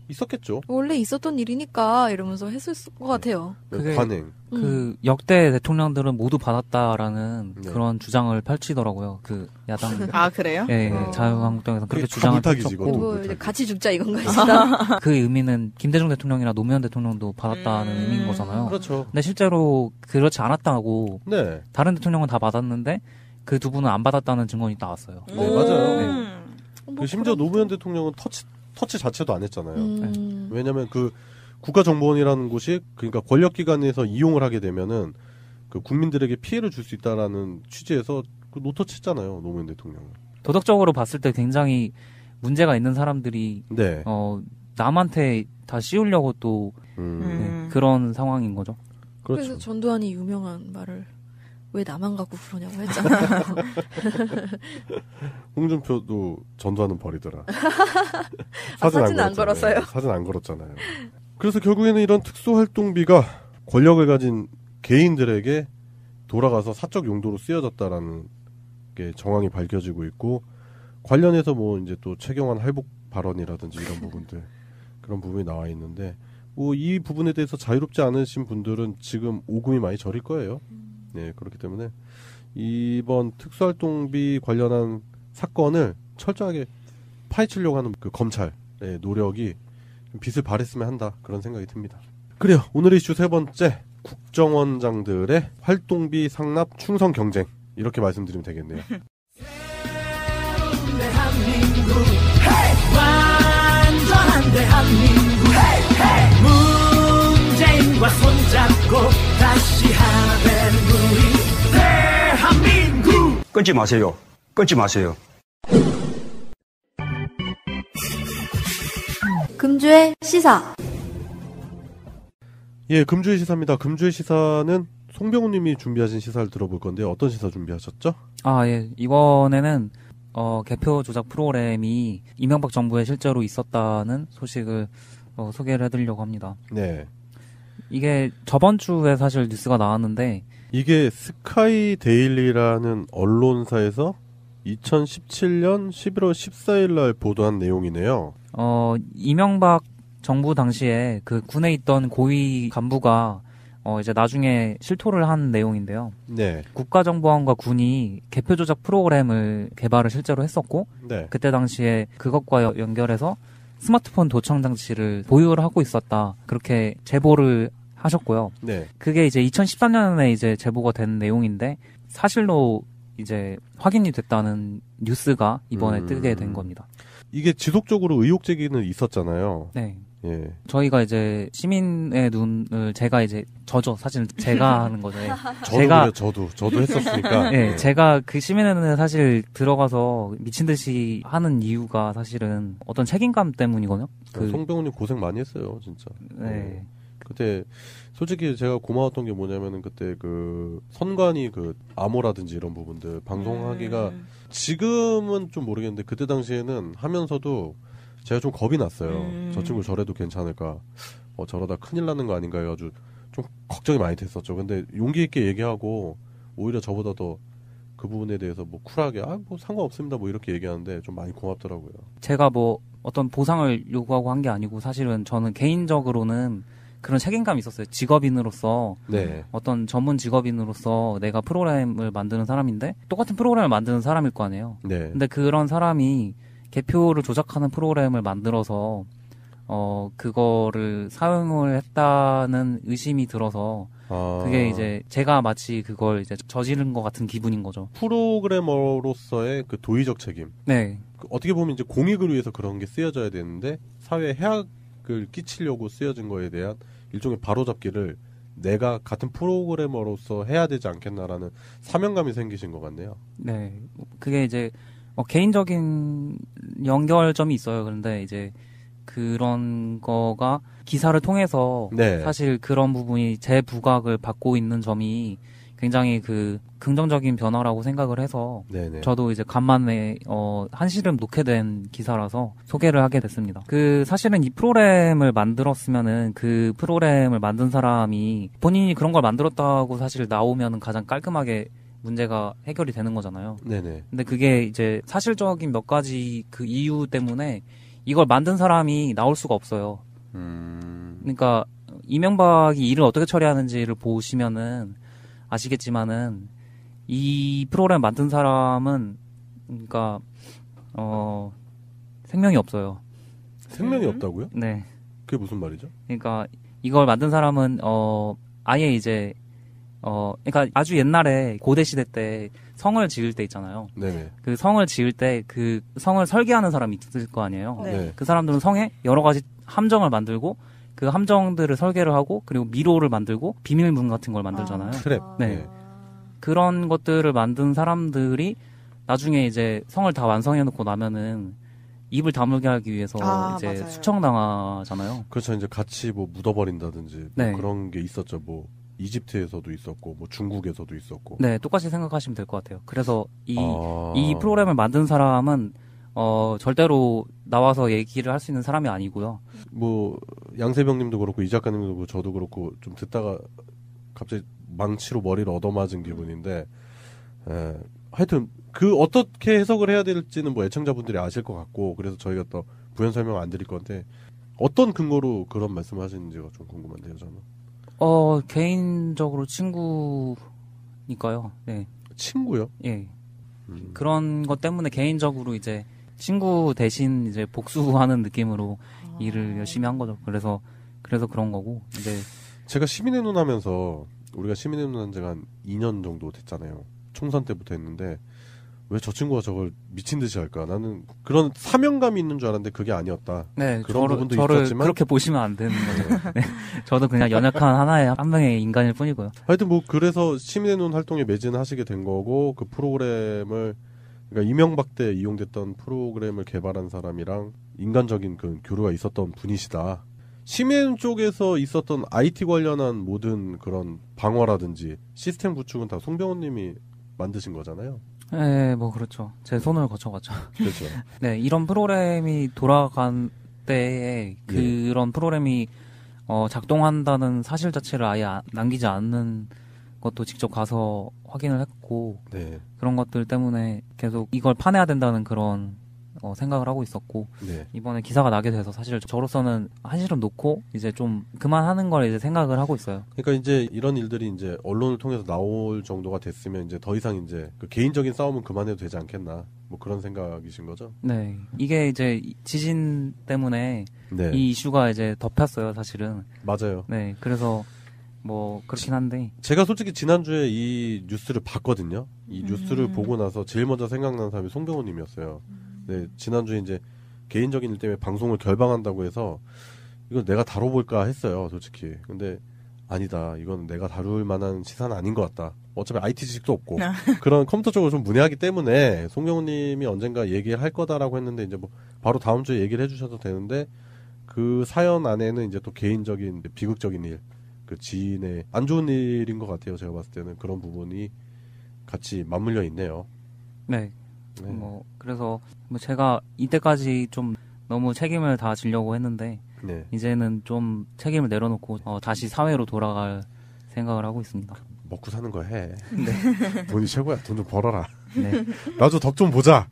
있었겠죠. 원래 있었던 일이니까 이러면서 했을 것 같아요. 그게 관행. 그 역대 대통령들은 모두 받았다라는 네. 그런 주장을 펼치더라고요. 그 야당. 아, 그래요? 예, 자유한국당에서 그렇게 그게 주장을 물타기지, 이것도. 펼쳤고. 뭐 이제 같이 죽자 이건가 싶다. 그 의미는 김대중 대통령이나 노무현 대통령도 받았다는 의미인 거잖아요. 그렇죠. 근데 실제로 그렇지 않았다고 네. 다른 대통령은 다 받았는데 그 두 분은 안 받았다는 증언이 나왔어요. 네, 맞아요. 네. 그 심지어 노무현 대통령은 터치 자체도 안 했잖아요. 왜냐면 그 국가정보원이라는 곳이 그러니까 권력기관에서 이용을 하게 되면은 그 국민들에게 피해를 줄 수 있다라는 취지에서 그 노터쳤잖아요. 노무현 대통령은. 도덕적으로 봤을 때 굉장히 문제가 있는 사람들이 네. 남한테 다 씌우려고 또 네, 그런 상황인 거죠. 그렇죠. 그래서 전두환이 유명한 말을 왜 나만 갖고 그러냐고 했잖아요. 홍준표도 전두환은 버리더라. 사진 안 걸었어요. 네, 사진 안 걸었잖아요. 그래서 결국에는 이런 특수활동비가 권력을 가진 개인들에게 돌아가서 사적 용도로 쓰여졌다라는 게 정황이 밝혀지고 있고, 관련해서 뭐 이제 또 최경환 할복 발언이라든지 이런 부분들 그런 부분이 나와 있는데, 뭐 이 부분에 대해서 자유롭지 않으신 분들은 지금 오금이 많이 저릴 거예요. 네, 그렇기 때문에 이번 특수활동비 관련한 사건을 철저하게 파헤치려고 하는 그 검찰의 노력이 빛을 발했으면 한다, 그런 생각이 듭니다. 그래요. 오늘의 이슈 세 번째, 국정원장들의 활동비 상납 충성 경쟁, 이렇게 말씀드리면 되겠네요. 대한민국 완전한 대한민국 문재인과 손잡고 다시 하는 우리 대한민국. 끊지 마세요. 끊지 마세요. 금주의 시사. 예, 금주의 시사입니다. 금주의 시사는 송병훈 님이 준비하신 시사를 들어볼 건데, 어떤 시사 준비하셨죠? 예. 이번에는 개표 조작 프로그램이 이명박 정부에 실제로 있었다는 소식을 소개를 해드리려고 합니다. 네. 이게 저번 주에 사실 뉴스가 나왔는데, 이게 스카이 데일리라는 언론사에서 2017년 11월 14일 날 보도한 내용이네요. 이명박 정부 당시에 그 군에 있던 고위 간부가 이제 나중에 실토를 한 내용인데요. 네. 국가정보원과 군이 개표 조작 프로그램을 개발을 실제로 했었고, 네. 그때 당시에 그것과 연결해서 스마트폰 도청 장치를 보유를 하고 있었다, 그렇게 제보를 하셨고요. 네. 그게 이제 2013년에 이제 제보가 된 내용인데, 사실로 이제 확인이 됐다는 뉴스가 이번에 뜨게 된 겁니다. 이게 지속적으로 의혹 제기는 있었잖아요. 네. 예. 저희가 이제 시민의 눈을, 제가 이제 저죠, 사실 제가 하는 거죠. 예. 저도 했었으니까. 예, 제가 그 시민의 눈에 사실 들어가서 미친 듯이 하는 이유가 사실은 어떤 책임감 때문이거든요. 송병훈님 고생 많이 했어요, 진짜. 네. 그때 솔직히 제가 고마웠던 게 뭐냐면은, 그때 그 선관위 그 암호라든지 이런 부분들 방송하기가 지금은 좀 모르겠는데, 그때 당시에는 하면서도 제가 좀 겁이 났어요. 저 친구 저래도 괜찮을까? 저러다 큰일 나는 거 아닌가 해가지고 좀 걱정이 많이 됐었죠. 근데 용기 있게 얘기하고, 오히려 저보다 더 그 부분에 대해서 뭐 쿨하게, 뭐 상관없습니다, 뭐 이렇게 얘기하는데 좀 많이 고맙더라고요. 제가 뭐 어떤 보상을 요구하고 한 게 아니고, 사실은 저는 개인적으로는 그런 책임감이 있었어요. 직업인으로서, 네. 어떤 전문 직업인으로서 내가 프로그램을 만드는 사람인데 똑같은 프로그램을 만드는 사람일 거 아니에요. 네. 근데 그런 사람이 개표를 조작하는 프로그램을 만들어서 그거를 사용을 했다는 의심이 들어서, 그게 이제 제가 마치 그걸 이제 저지른 것 같은 기분인 거죠. 프로그래머로서의 그 도의적 책임. 네. 어떻게 보면 이제 공익을 위해서 그런 게 쓰여져야 되는데, 사회에 해악을 끼치려고 쓰여진 거에 대한 일종의 바로잡기를 내가 같은 프로그래머로서 해야 되지 않겠나라는 사명감이 생기신 것 같네요. 네. 그게 이제 개인적인 연결점이 있어요. 그런데 이제 그런 거가 기사를 통해서, 네. 사실 그런 부분이 제 부각을 받고 있는 점이 굉장히 그 긍정적인 변화라고 생각을 해서, 네네. 저도 이제 간만에 한시름 놓게 된 기사라서 소개를 하게 됐습니다. 그 사실은 이 프로그램을 만들었으면은 그 프로그램을 만든 사람이 본인이 그런 걸 만들었다고 사실 나오면은 가장 깔끔하게 문제가 해결이 되는 거잖아요. 네네. 근데 그게 이제 사실적인 몇 가지 그 이유 때문에 이걸 만든 사람이 나올 수가 없어요. 그러니까 이명박이 일을 어떻게 처리하는지를 보시면은 아시겠지만은, 이 프로그램 만든 사람은 그러니까 생명이 없어요. 생명이 없다고요? 네. 그게 무슨 말이죠? 그러니까 이걸 만든 사람은 아예 이제 그러니까 아주 옛날에 고대 시대 때 성을 지을 때 있잖아요. 네네. 그 성을 지을 때 그 성을 설계하는 사람이 있을 거 아니에요. 네. 그 사람들은 성에 여러 가지 함정을 만들고 그 함정들을 설계를 하고 그리고 미로를 만들고 비밀문 같은 걸 만들잖아요. 트랩. 네. 그런 것들을 만든 사람들이 나중에 이제 성을 다 완성해놓고 나면은 입을 다물게 하기 위해서 이제 맞아요. 수청당하잖아요. 그렇죠. 이제 같이 뭐 묻어버린다든지 뭐 네. 그런 게 있었죠. 뭐 이집트에서도 있었고 뭐 중국에서도 있었고. 네, 똑같이 생각하시면 될 것 같아요. 그래서 이 프로그램을 만든 사람은 절대로 나와서 얘기를 할 수 있는 사람이 아니고요. 뭐 양세병님도 그렇고 이 작가님도 그렇고 저도 그렇고 좀 듣다가 갑자기 망치로 머리를 얻어맞은 기분인데, 하여튼 그 어떻게 해석을 해야 될지는 뭐 애청자분들이 아실 것 같고, 그래서 저희가 또 부연 설명 안 드릴 건데 어떤 근거로 그런 말씀을 하시는지가 좀 궁금한데요, 저는. 개인적으로 친구니까요. 네. 친구요? 예. 그런 것 때문에 개인적으로 이제 친구 대신 이제 복수하는 느낌으로 일을 열심히 한 거죠. 그래서 그런 거고, 이제. 제가 시민의 눈 하면서, 우리가 시민의 눈 한 지가 한 2년 정도 됐잖아요. 총선 때부터 했는데, 왜 저 친구가 저걸 미친 듯이 할까? 나는 그런 사명감이 있는 줄 알았는데 그게 아니었다. 네, 그런 부분도 저를 있었지만. 그렇게 보시면 안 되는 거죠. 네. 저도 그냥 연약한 한 명의 인간일 뿐이고요. 하여튼 뭐 그래서 시민의 눈 활동에 매진하시게 된 거고, 그 프로그램을, 그러니까 이명박 때 이용됐던 프로그램을 개발한 사람이랑 인간적인 그 교류가 있었던 분이시다. 시민의 눈 쪽에서 있었던 IT 관련한 모든 그런 방어라든지 시스템 구축은 다 송병호님이 만드신 거잖아요. 네, 뭐 그렇죠. 제 손을 거쳐갔죠. 그렇죠. 네, 이런 프로그램이 돌아간 때에 그런 프로그램이 작동한다는 사실 자체를 아예 남기지 않는 것도 직접 가서 확인을 했고, 네. 그런 것들 때문에 계속 이걸 파내야 된다는 그런 생각을 하고 있었고, 네. 이번에 기사가 나게 돼서 사실 저로서는 한시름 놓고 이제 좀 그만하는 걸 이제 생각을 하고 있어요. 그러니까 이제 이런 일들이 이제 언론을 통해서 나올 정도가 됐으면 이제 더 이상 이제 그 개인적인 싸움은 그만해도 되지 않겠나, 뭐 그런 생각이신 거죠? 네, 이게 이제 지진 때문에 네. 이 이슈가 이제 덮였어요, 사실은. 맞아요. 네, 그래서 뭐 그렇긴 한데, 제가 솔직히 지난주에 이 뉴스를 봤거든요. 이 뉴스를 보고 나서 제일 먼저 생각난 사람이 송병호님이었어요. 네, 지난주에 이제 개인적인 일 때문에 방송을 결방한다고 해서 이건 내가 다뤄볼까 했어요, 솔직히. 근데 아니다, 이건 내가 다룰 만한 시사는 아닌 것 같다. 어차피 IT 지식도 없고 그런 컴퓨터 쪽으로 좀 문외하기 때문에 송병호님이 언젠가 얘기를 할 거다라고 했는데, 이제 뭐 바로 다음 주에 얘기를 해주셔도 되는데, 그 사연 안에는 이제 또 개인적인 비극적인 일, 그 지인의 안 좋은 일인 것 같아요. 제가 봤을 때는 그런 부분이 같이 맞물려 있네요. 네. 뭐 그래서 뭐 제가 이때까지 좀 너무 책임을 다 지려고 했는데, 네. 이제는 좀 책임을 내려놓고 다시 사회로 돌아갈 생각을 하고 있습니다. 먹고 사는 거 해. 네. 돈이 최고야. 돈 좀 벌어라. 네. 나도 덕 좀 보자.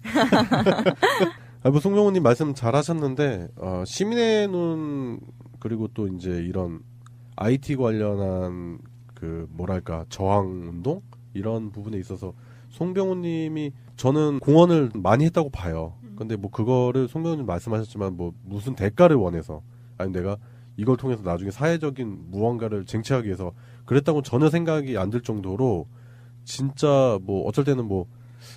뭐 송병호님 말씀 잘하셨는데, 시민의 눈, 그리고 또 이제 이런 IT 관련한 그 뭐랄까 저항 운동 이런 부분에 있어서 송병호님이, 저는 공헌을 많이 했다고 봐요. 근데 뭐 그거를 송병호님 말씀하셨지만 뭐 무슨 대가를 원해서, 아니 내가 이걸 통해서 나중에 사회적인 무언가를 쟁취하기 위해서 그랬다고 전혀 생각이 안 들 정도로, 진짜 뭐 어쩔 때는 뭐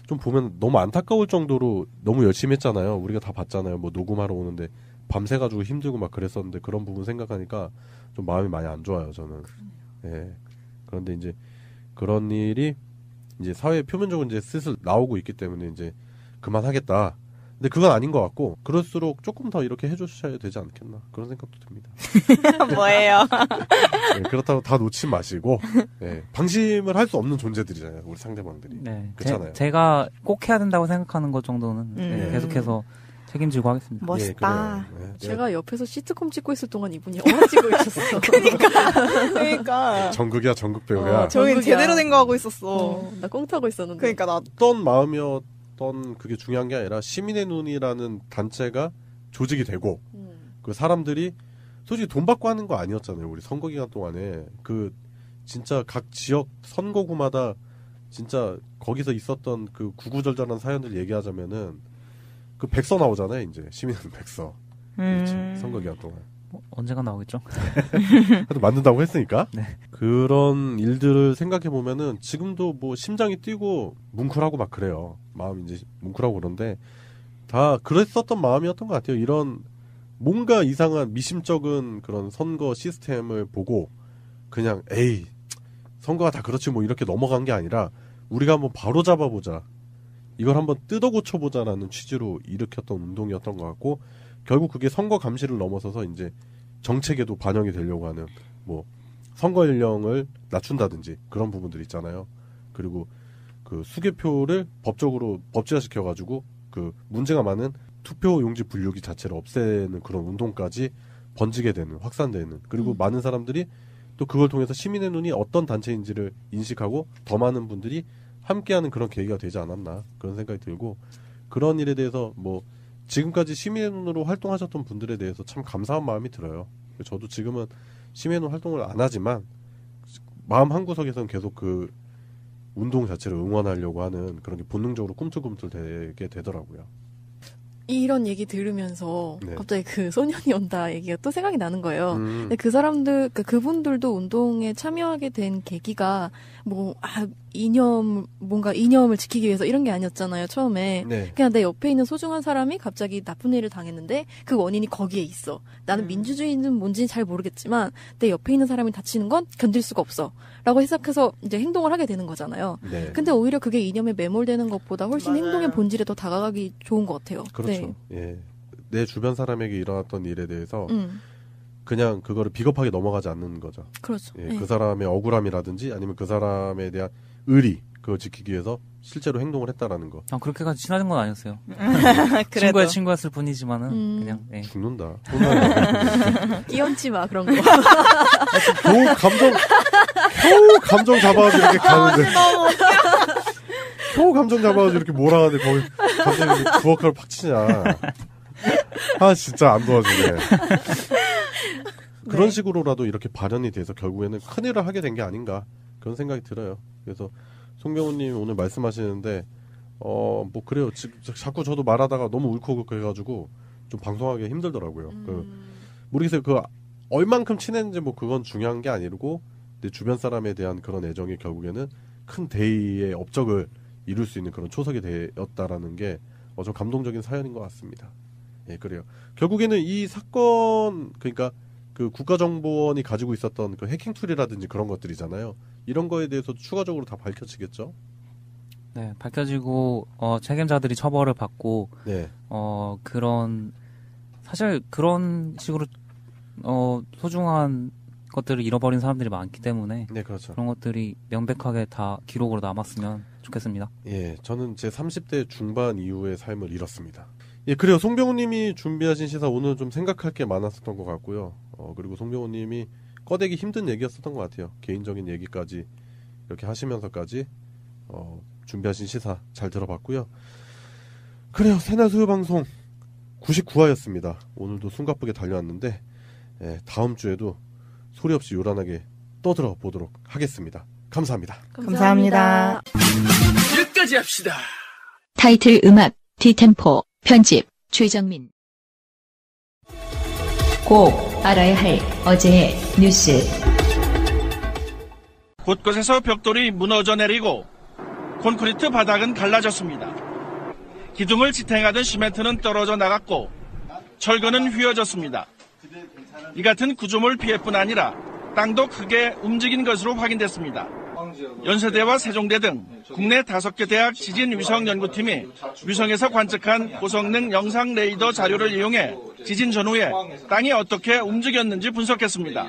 좀 보면 너무 안타까울 정도로 너무 열심히 했잖아요. 우리가 다 봤잖아요. 뭐 녹음하러 오는데 밤새가지고 힘들고 막 그랬었는데, 그런 부분 생각하니까 좀 마음이 많이 안 좋아요, 저는. 예. 그런데 이제 그런 일이 이제 사회 표면적으로 이제 슬슬 나오고 있기 때문에 이제 그만하겠다. 근데 그건 아닌 것 같고, 그럴수록 조금 더 이렇게 해주셔야 되지 않겠나, 그런 생각도 듭니다. 뭐예요? 네, 그렇다고 다 놓지 마시고, 네, 방심을 할 수 없는 존재들이잖아요, 우리 상대방들이. 네. 그렇잖아요. 제가 꼭 해야 된다고 생각하는 것 정도는 네, 계속해서 책임지고 하겠습니다. 멋있다. 네, 제가 옆에서 시트콤 찍고 있을 동안 이분이 영화 찍고 있었어. 그러니까. 전극이야, 전극 배우야. 저희 제대로 생각하고 있었어. 나 꽁 타고 있었는데. 그러니까 나 어떤 마음이었던 그게 중요한 게 아니라, 시민의 눈이라는 단체가 조직이 되고, 그 사람들이 솔직히 돈 받고 하는 거 아니었잖아요. 우리 선거 기간 동안에 그 진짜 각 지역 선거구마다 진짜 거기서 있었던 그 구구절절한 사연들 얘기하자면은 그 백서 나오잖아요. 이제 시민은 백서. 그렇죠. 선거 기간 동안. 언젠가 나오겠죠. 하여튼 만든다고 했으니까. 네. 그런 일들을 생각해 보면은 지금도 뭐 심장이 뛰고 뭉클하고 막 그래요. 마음이 이제 뭉클하고 그런데 다 그랬었던 마음이었던 것 같아요. 이런 뭔가 이상한 미심쩍은 그런 선거 시스템을 보고 그냥 에이 선거가 다 그렇지 뭐 이렇게 넘어간 게 아니라 우리가 한번 바로 잡아보자. 이걸 한번 뜯어 고쳐보자라는 취지로 일으켰던 운동이었던 것 같고 결국 그게 선거 감시를 넘어서서 이제 정책에도 반영이 되려고 하는 뭐 선거 연령을 낮춘다든지 그런 부분들 있잖아요. 그리고 그 수개표를 법적으로 법제화시켜가지고 그 문제가 많은 투표 용지 분류기 자체를 없애는 그런 운동까지 번지게 되는 확산되는 그리고 많은 사람들이 또 그걸 통해서 시민의 눈이 어떤 단체인지를 인식하고 더 많은 분들이 함께하는 그런 계기가 되지 않았나 그런 생각이 들고 그런 일에 대해서 뭐 지금까지 시민의 눈으로 활동하셨던 분들에 대해서 참 감사한 마음이 들어요. 저도 지금은 시민의 눈 활동을 안 하지만 마음 한구석에서는 계속 그 운동 자체를 응원하려고 하는 그런 게 본능적으로 꿈틀꿈틀 되게 되더라고요. 이런 얘기 들으면서 네. 갑자기 그 소년이 온다 얘기가 또 생각이 나는 거예요. 근데 그 사람들, 그분들도 운동에 참여하게 된 계기가 뭔가 이념을 지키기 위해서 이런 게 아니었잖아요, 처음에. 네. 그냥 내 옆에 있는 소중한 사람이 갑자기 나쁜 일을 당했는데 그 원인이 거기에 있어. 나는 민주주의는 뭔지는 잘 모르겠지만 내 옆에 있는 사람이 다치는 건 견딜 수가 없어. 라고 해석해서 이제 행동을 하게 되는 거잖아요. 네. 근데 오히려 그게 이념에 매몰되는 것보다 훨씬 행동의 본질에 더 다가가기 좋은 것 같아요. 그렇죠. 네. 예. 내 주변 사람에게 일어났던 일에 대해서 그냥 그거를 비겁하게 넘어가지 않는 거죠. 그렇죠. 예, 네. 그 사람의 억울함이라든지 아니면 그 사람에 대한 의리 그걸 지키기 위해서 실제로 행동을 했다라는 거. 그렇게까지 친해진 건 아니었어요. 그래도. 친구였을 뿐이지만은 그냥 네. 죽는다. 끼얹지 마 그런 거. 겨우 감정 잡아가지고 이렇게 가는데. 겨우 감정 잡아가지고 이렇게 몰아가는데 거기 갑자기 부엌칼을 팍 치냐. 아 진짜 안 도와주네. 그런 식으로라도 이렇게 발현이 돼서 결국에는 큰일을 하게 된 게 아닌가 그런 생각이 들어요. 그래서 송병호님 오늘 말씀하시는데 뭐 그래요. 자꾸 저도 말하다가 너무 울컥울컥 해가지고 좀 방송하기 힘들더라고요. 모르겠어요. 그 얼만큼 친했는지 뭐 그건 중요한 게 아니고 내 주변 사람에 대한 그런 애정이 결국에는 큰 대의의 업적을 이룰 수 있는 그런 초석이 되었다라는 게 좀 감동적인 사연인 것 같습니다. 예, 그래요. 결국에는 이 사건 그러니까 그 국가정보원이 가지고 있었던 그 해킹 툴이라든지 그런 것들이잖아요. 이런 거에 대해서 추가적으로 다 밝혀지겠죠? 네, 밝혀지고 책임자들이 처벌을 받고 네. 사실 그런 식으로 소중한 것들을 잃어버린 사람들이 많기 때문에 네, 그렇죠. 그런 것들이 명백하게 다 기록으로 남았으면 좋겠습니다. 예, 저는 제 30대 중반 이후의 삶을 잃었습니다. 예, 그래요. 송병호님이 준비하신 시사 오늘 좀 생각할 게 많았었던 것 같고요. 그리고 송병호님이 꺼내기 힘든 얘기였었던 것 같아요. 개인적인 얘기까지 이렇게 하시면서까지 준비하신 시사 잘 들어봤고요. 그래요. 새날 수요 방송 99화였습니다. 오늘도 숨가쁘게 달려왔는데 다음 주에도 소리 없이 요란하게 떠들어 보도록 하겠습니다. 감사합니다. 감사합니다. 여기까지 합시다. 타이틀 음악, 디템포, 편집, 최정민. 꼭 알아야 할 어제의 뉴스. 곳곳에서 벽돌이 무너져 내리고 콘크리트 바닥은 갈라졌습니다. 기둥을 지탱하던 시멘트는 떨어져 나갔고 철근은 휘어졌습니다. 이 같은 구조물 피해뿐 아니라 땅도 크게 움직인 것으로 확인됐습니다. 연세대와 세종대 등 국내 5개 대학 지진위성연구팀이 위성에서 관측한 고성능 영상 레이더 자료를 이용해 지진 전후에 땅이 어떻게 움직였는지 분석했습니다.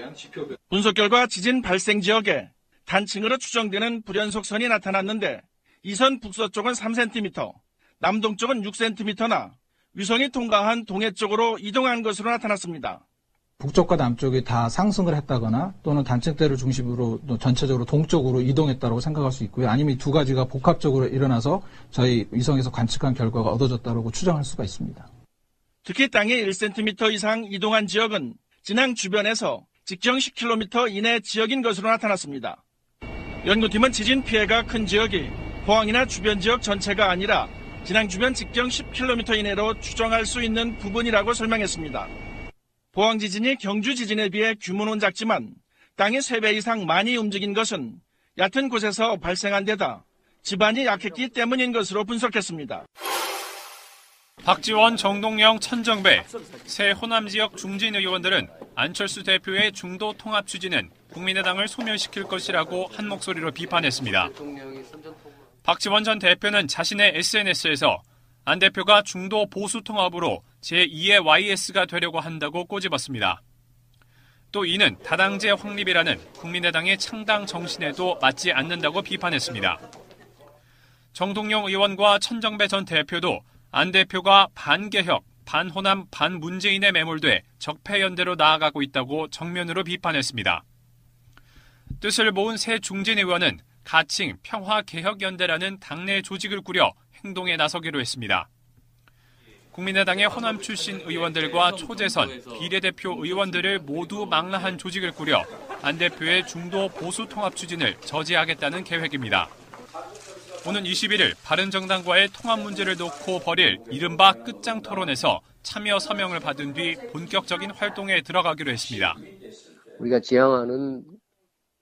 분석 결과 지진 발생 지역에 단층으로 추정되는 불연속선이 나타났는데 이 선 북서쪽은 3cm, 남동쪽은 6cm나 위성이 통과한 동해 쪽으로 이동한 것으로 나타났습니다. 북쪽과 남쪽이 다 상승을 했다거나 또는 단층대를 중심으로 전체적으로 동쪽으로 이동했다고 생각할 수 있고요. 아니면 이 두 가지가 복합적으로 일어나서 저희 위성에서 관측한 결과가 얻어졌다고 추정할 수가 있습니다. 특히 땅이 1cm 이상 이동한 지역은 진앙 주변에서 직경 10km 이내 지역인 것으로 나타났습니다. 연구팀은 지진 피해가 큰 지역이 포항이나 주변 지역 전체가 아니라 진앙 주변 직경 10km 이내로 추정할 수 있는 부분이라고 설명했습니다. 포항 지진이 경주 지진에 비해 규모는 작지만 땅이 3배 이상 많이 움직인 것은 얕은 곳에서 발생한 데다 지반이 약했기 때문인 것으로 분석했습니다. 박지원, 정동영, 천정배 새 호남 지역 중진 의원들은 안철수 대표의 중도 통합 추진은 국민의당을 소멸시킬 것이라고 한 목소리로 비판했습니다. 박지원 전 대표는 자신의 SNS에서 안 대표가 중도 보수 통합으로 제2의 YS가 되려고 한다고 꼬집었습니다. 또 이는 다당제 확립이라는 국민의당의 창당 정신에도 맞지 않는다고 비판했습니다. 정동영 의원과 천정배 전 대표도 안 대표가 반개혁, 반호남, 반문재인에 매몰돼 적폐연대로 나아가고 있다고 정면으로 비판했습니다. 뜻을 모은 새 중진 의원은 가칭 평화개혁연대라는 당내 조직을 꾸려 행동에 나서기로 했습니다. 국민의당의 호남 출신 의원들과 초재선, 비례대표 의원들을 모두 망라한 조직을 꾸려 안 대표의 중도 보수 통합 추진을 저지하겠다는 계획입니다. 오는 21일 바른정당과의 통합 문제를 놓고 벌일 이른바 끝장 토론에서 참여 서명을 받은 뒤 본격적인 활동에 들어가기로 했습니다. 우리가 지향하는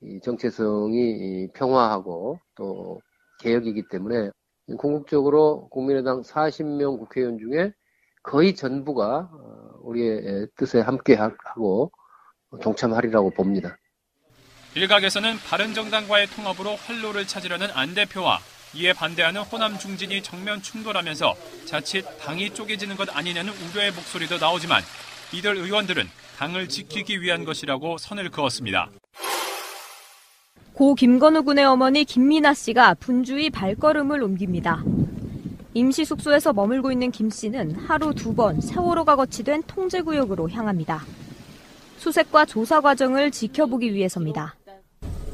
이 정체성이 평화하고 또 개혁이기 때문에 궁극적으로 국민의당 40명 국회의원 중에 거의 전부가 우리의 뜻에 함께하고 동참하리라고 봅니다. 일각에서는 바른정당과의 통합으로 활로를 찾으려는 안 대표와 이에 반대하는 호남 중진이 정면 충돌하면서 자칫 당이 쪼개지는 것 아니냐는 우려의 목소리도 나오지만 이들 의원들은 당을 지키기 위한 것이라고 선을 그었습니다. 고 김건우 군의 어머니 김미나 씨가 분주히 발걸음을 옮깁니다. 임시 숙소에서 머물고 있는 김 씨는 하루 2번 세월호가 거치된 통제구역으로 향합니다. 수색과 조사 과정을 지켜보기 위해서입니다.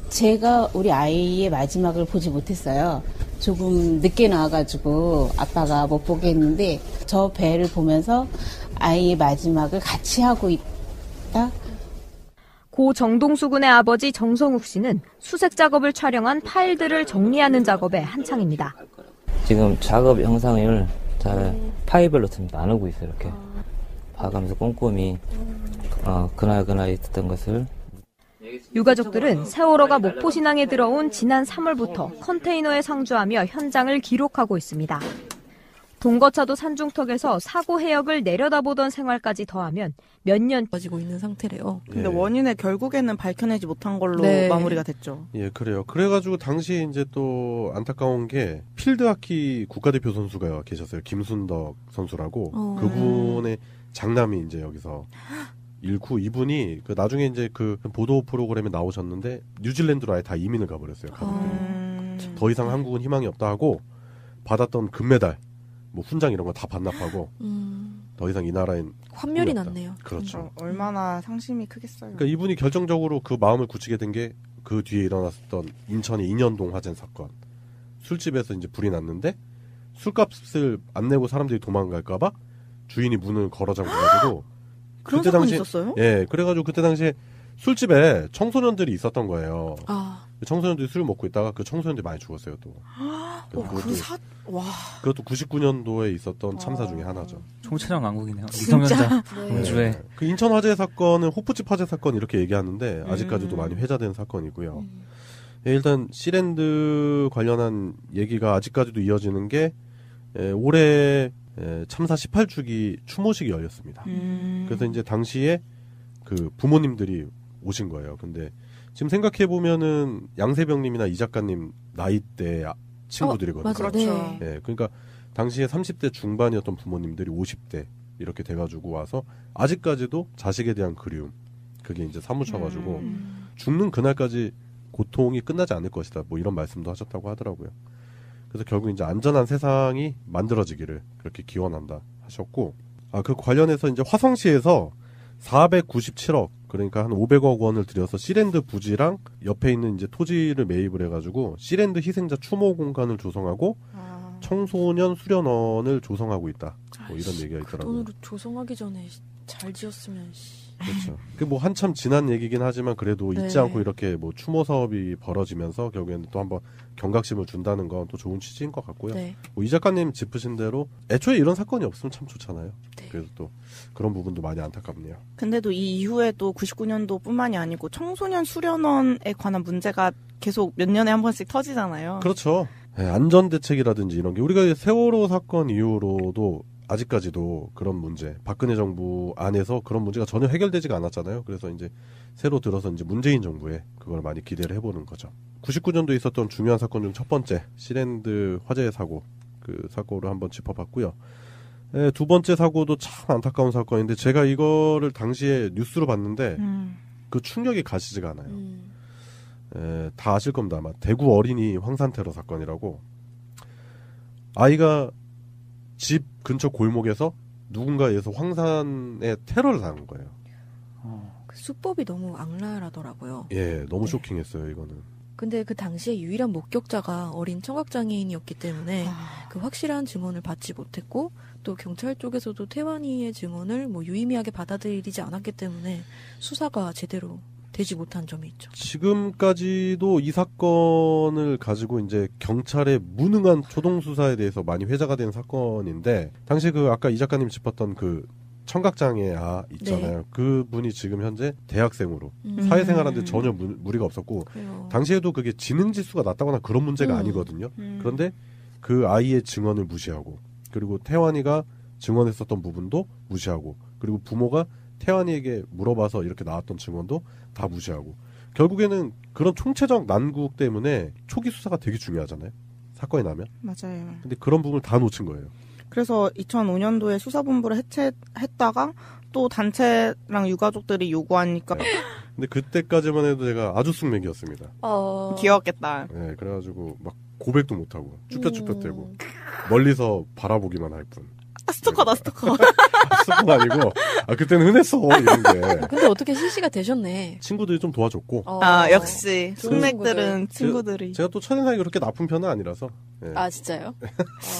제가 우리 아이의 마지막을 보지 못했어요. 조금 늦게 나와가지고 아빠가 못 보게 했는데 저 배를 보면서 아이의 마지막을 같이 하고 있다. 고 정동수 군의 아버지 정성욱 씨는 수색 작업을 촬영한 파일들을 정리하는 작업에 한창입니다. 지금 작업 영상을 잘 파일별로 좀 나누고 있어요. 이렇게 봐가면서 꼼꼼히 그날 있었던 것을. 유가족들은 세월호가 목포 신항에 들어온 지난 3월부터 컨테이너에 상주하며 현장을 기록하고 있습니다. 동거차도 산중턱에서 사고 해역을 내려다보던 생활까지 더하면 몇 년 빠지고 있는 상태래요. 근데 원인을 결국에는 밝혀내지 못한 걸로 마무리가 됐죠. 예, 그래요. 그래가지고 당시 이제 또 안타까운 게 필드하키 국가대표 선수가 계셨어요. 김순덕 선수라고. 그분의 장남이 이제 여기서 잃고 이분이 나중에 이제 그 보도 프로그램에 나오셨는데 뉴질랜드로 아예 다 이민을 가버렸어요. 더 이상 한국은 희망이 없다 하고 받았던 금메달, 뭐 훈장 이런 거 다 반납하고 더 이상 이 나라엔 환멸이 났네요. 그렇죠. 얼마나 상심이 크겠어요. 그러니까 이분이 결정적으로 그 마음을 굳히게 된 게 그 뒤에 일어났던 인천의 인현동 화재 사건. 술집에서 이제 불이 났는데 술값을 안 내고 사람들이 도망갈까봐 주인이 문을 걸어 잠궈가지고 그런 사건이 있었어요? 예, 그래가지고 그때 당시에 술집에 청소년들이 있었던 거예요. 청소년들이 술을 먹고 있다가 그 청소년들이 많이 죽었어요, 또. 그것도 99년도에 있었던 참사 중에 하나죠. 총체적 난국이네요. 미성년자 음주에. 네. 그 인천 화재 사건은 호프집 화재 사건 이렇게 얘기하는데 아직까지도 많이 회자된 사건이고요. 예, 일단 시랜드 관련한 얘기가 아직까지도 이어지는 게 올해 참사 18주기 추모식이 열렸습니다. 그래서 이제 당시에 그 부모님들이 오신 거예요. 근데 지금 생각해 보면은 양세병님이나 이 작가님 나이대 친구들이거든요. 그렇죠. 네, 그러니까 당시에 30대 중반이었던 부모님들이 50대 이렇게 돼가지고 와서 아직까지도 자식에 대한 그리움 그게 이제 사무쳐가지고 죽는 그날까지 고통이 끝나지 않을 것이다. 뭐 이런 말씀도 하셨다고 하더라고요. 그래서 결국 이제 안전한 세상이 만들어지기를 그렇게 기원한다 하셨고, 그 관련해서 이제 화성시에서 497억, 그러니까 한 500억 원을 들여서 시랜드 부지랑 옆에 있는 이제 토지를 매입을 해가지고 시랜드 희생자 추모 공간을 조성하고 청소년 수련원을 조성하고 있다. 뭐 이런 얘기가 있더라고요. 그 돈으로 조성하기 전에 잘 지었으면. 그렇죠. 그 뭐 한참 지난 얘기긴 하지만 그래도 잊지 않고 이렇게 뭐 추모 사업이 벌어지면서 결국에는 또 한번 경각심을 준다는 건 또 좋은 취지인 것 같고요. 뭐 이 작가님 짚으신 대로 애초에 이런 사건이 없으면 참 좋잖아요. 그래서 또 그런 부분도 많이 안타깝네요. 근데도 이 이후에도 99년도뿐만이 아니고 청소년 수련원에 관한 문제가 계속 몇 년에 한 번씩 터지잖아요. 그렇죠. 네, 안전대책이라든지 이런 게 우리가 세월호 사건 이후로도 아직까지도 그런 문제, 박근혜 정부 안에서 그런 문제가 전혀 해결되지가 않았잖아요. 그래서 이제 새로 들어서 이제 문재인 정부에 그걸 많이 기대를 해보는 거죠. 99년도에 있었던 중요한 사건 중 첫 번째, 시랜드 화재 사고, 그 사고를 한번 짚어봤고요. 두 번째 사고도 참 안타까운 사건인데 제가 이거를 당시에 뉴스로 봤는데 그 충격이 가시지가 않아요. 다 아실 겁니다. 아마 대구 어린이 황산 테러 사건이라고 아이가 집 근처 골목에서 누군가에 의해서 황산에 테러를 당한 거예요. 그 수법이 너무 악랄하더라고요. 예, 너무 쇼킹했어요, 이거는. 근데 그 당시에 유일한 목격자가 어린 청각장애인이었기 때문에 그 확실한 증언을 받지 못했고 또 경찰 쪽에서도 태환이의 증언을 뭐 유의미하게 받아들이지 않았기 때문에 수사가 제대로 되지 못한 점이 있죠. 지금까지도 이 사건을 가지고 이제 경찰의 무능한 초동 수사에 대해서 많이 회자가 된 사건인데 당시 그 아까 이 작가님 짚었던 그 청각장애 있잖아요. 네. 그분이 지금 현재 대학생으로 사회생활하는데 전혀 무리가 없었고 그래요. 당시에도 그게 지능지수가 낮다거나 그런 문제가 아니거든요. 그런데 그 아이의 증언을 무시하고 그리고 태환이가 증언했었던 부분도 무시하고 그리고 부모가 태환이에게 물어봐서 이렇게 나왔던 증언도 다 무시하고 결국에는 그런 총체적 난국 때문에 초기 수사가 되게 중요하잖아요. 사건이 나면. 맞아요. 근데 그런 부분을 다 놓친 거예요. 그래서 2005년도에 수사본부를 해체했다가 또 단체랑 유가족들이 요구하니까. 네. 근데 그때까지만 해도 제가 아주 숙맥이었습니다. 귀여웠겠다. 네, 그래가지고 막 고백도 못하고 쭈뼛쭈뼛대고 멀리서 바라보기만 할 뿐. 스토커다, 스토커. 스토커가 아니고, 그때는 흔했어, 이런 게. 근데 어떻게 실시가 되셨네. 친구들이 좀 도와줬고. 역시. 숙맥들은 친구들이. 제가 또 첫인상이 그렇게 나쁜 편은 아니라서. 네. 진짜요?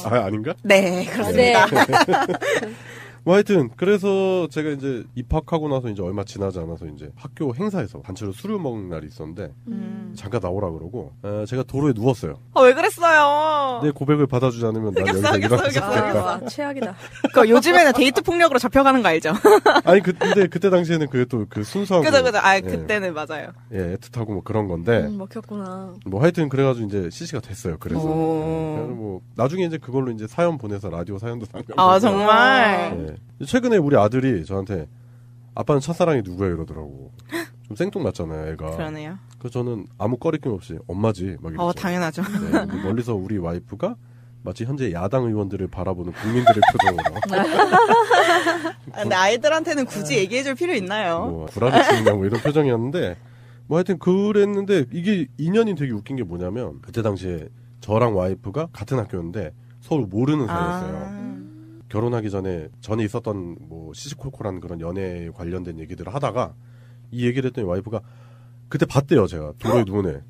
아닌가? 네, 그렇습니다. 네. 뭐 하여튼, 그래서 제가 이제 입학하고 나서 이제 얼마 지나지 않아서 이제 학교 행사에서 단체로 술을 먹는 날이 있었는데, 잠깐 나오라 그러고, 제가 도로에 누웠어요. 왜 그랬어요? 내 고백을 받아주지 않으면 난 여기서 일어날 수 없겠다. 최악이다. 요즘에는 데이트 폭력으로 잡혀가는 거 알죠? 아니, 근데 그때 당시에는 그게 또 그 순수하고. 그죠. 그때는 맞아요. 예, 애틋하고 뭐 그런 건데. 먹혔구나. 뭐 하여튼 그래가지고 이제 CC가 됐어요. 그래서. 그래서 뭐, 나중에 이제 그걸로 이제 사연 보내서 라디오 사연도 상담. 정말? 네. 최근에 우리 아들이 저한테 아빠는 첫사랑이 누구야 이러더라고. 좀 생뚱맞잖아요, 애가. 그러네요. 그래서 저는 아무 꺼리낌 없이 엄마지 막 이랬죠. 당연하죠. 네, 멀리서 우리 와이프가 마치 현재 야당 의원들을 바라보는 국민들의 표정으로. 근데 아이들한테는 굳이 얘기해줄 필요 있나요? 뭐 구라를 치느냐 뭐 이런 표정이었는데 뭐 하여튼 그랬는데 이게 인연이 되게 웃긴 게 뭐냐면 그때 당시에 저랑 와이프가 같은 학교였는데 서로 모르는 사이였어요. 결혼하기 전에 있었던 뭐 시시콜콜한 그런 연애에 관련된 얘기들을 하다가 이 얘기를 했더니 와이프가 그때 봤대요, 제가. 도로에 누운 애.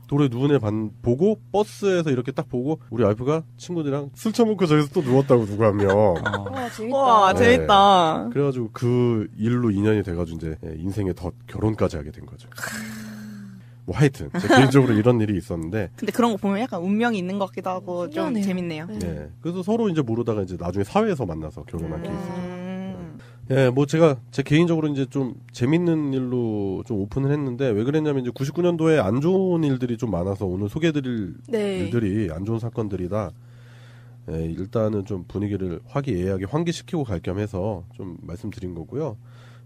도로에 누운 애 보고 버스에서 이렇게 딱 보고 우리 와이프가 친구들이랑 술 처먹고 저기서 또 누웠다고 누구 한 명. 재밌다. 와, 네. 재밌다. 그래가지고 그 일로 인연이 돼가지고 이제 인생에 더 결혼까지 하게 된 거죠. 뭐 하여튼 제 개인적으로 이런 일이 있었는데 근데 그런 거 보면 약간 운명이 있는 것 같기도 하고 좀 재밌네요. 네. 그래서 서로 이제 모르다가 이제 나중에 사회에서 만나서 결혼한 케이스죠. 예, 뭐 제가 제 개인적으로 이제 좀 재밌는 일로 좀 오픈을 했는데 왜 그랬냐면 이제 99년도에 안 좋은 일들이 좀 많아서 오늘 소개해드릴 일들이 안 좋은 사건들이다. 예, 일단은 좀 분위기를 화기애애하게 환기시키고 갈 겸 해서 좀 말씀드린 거고요.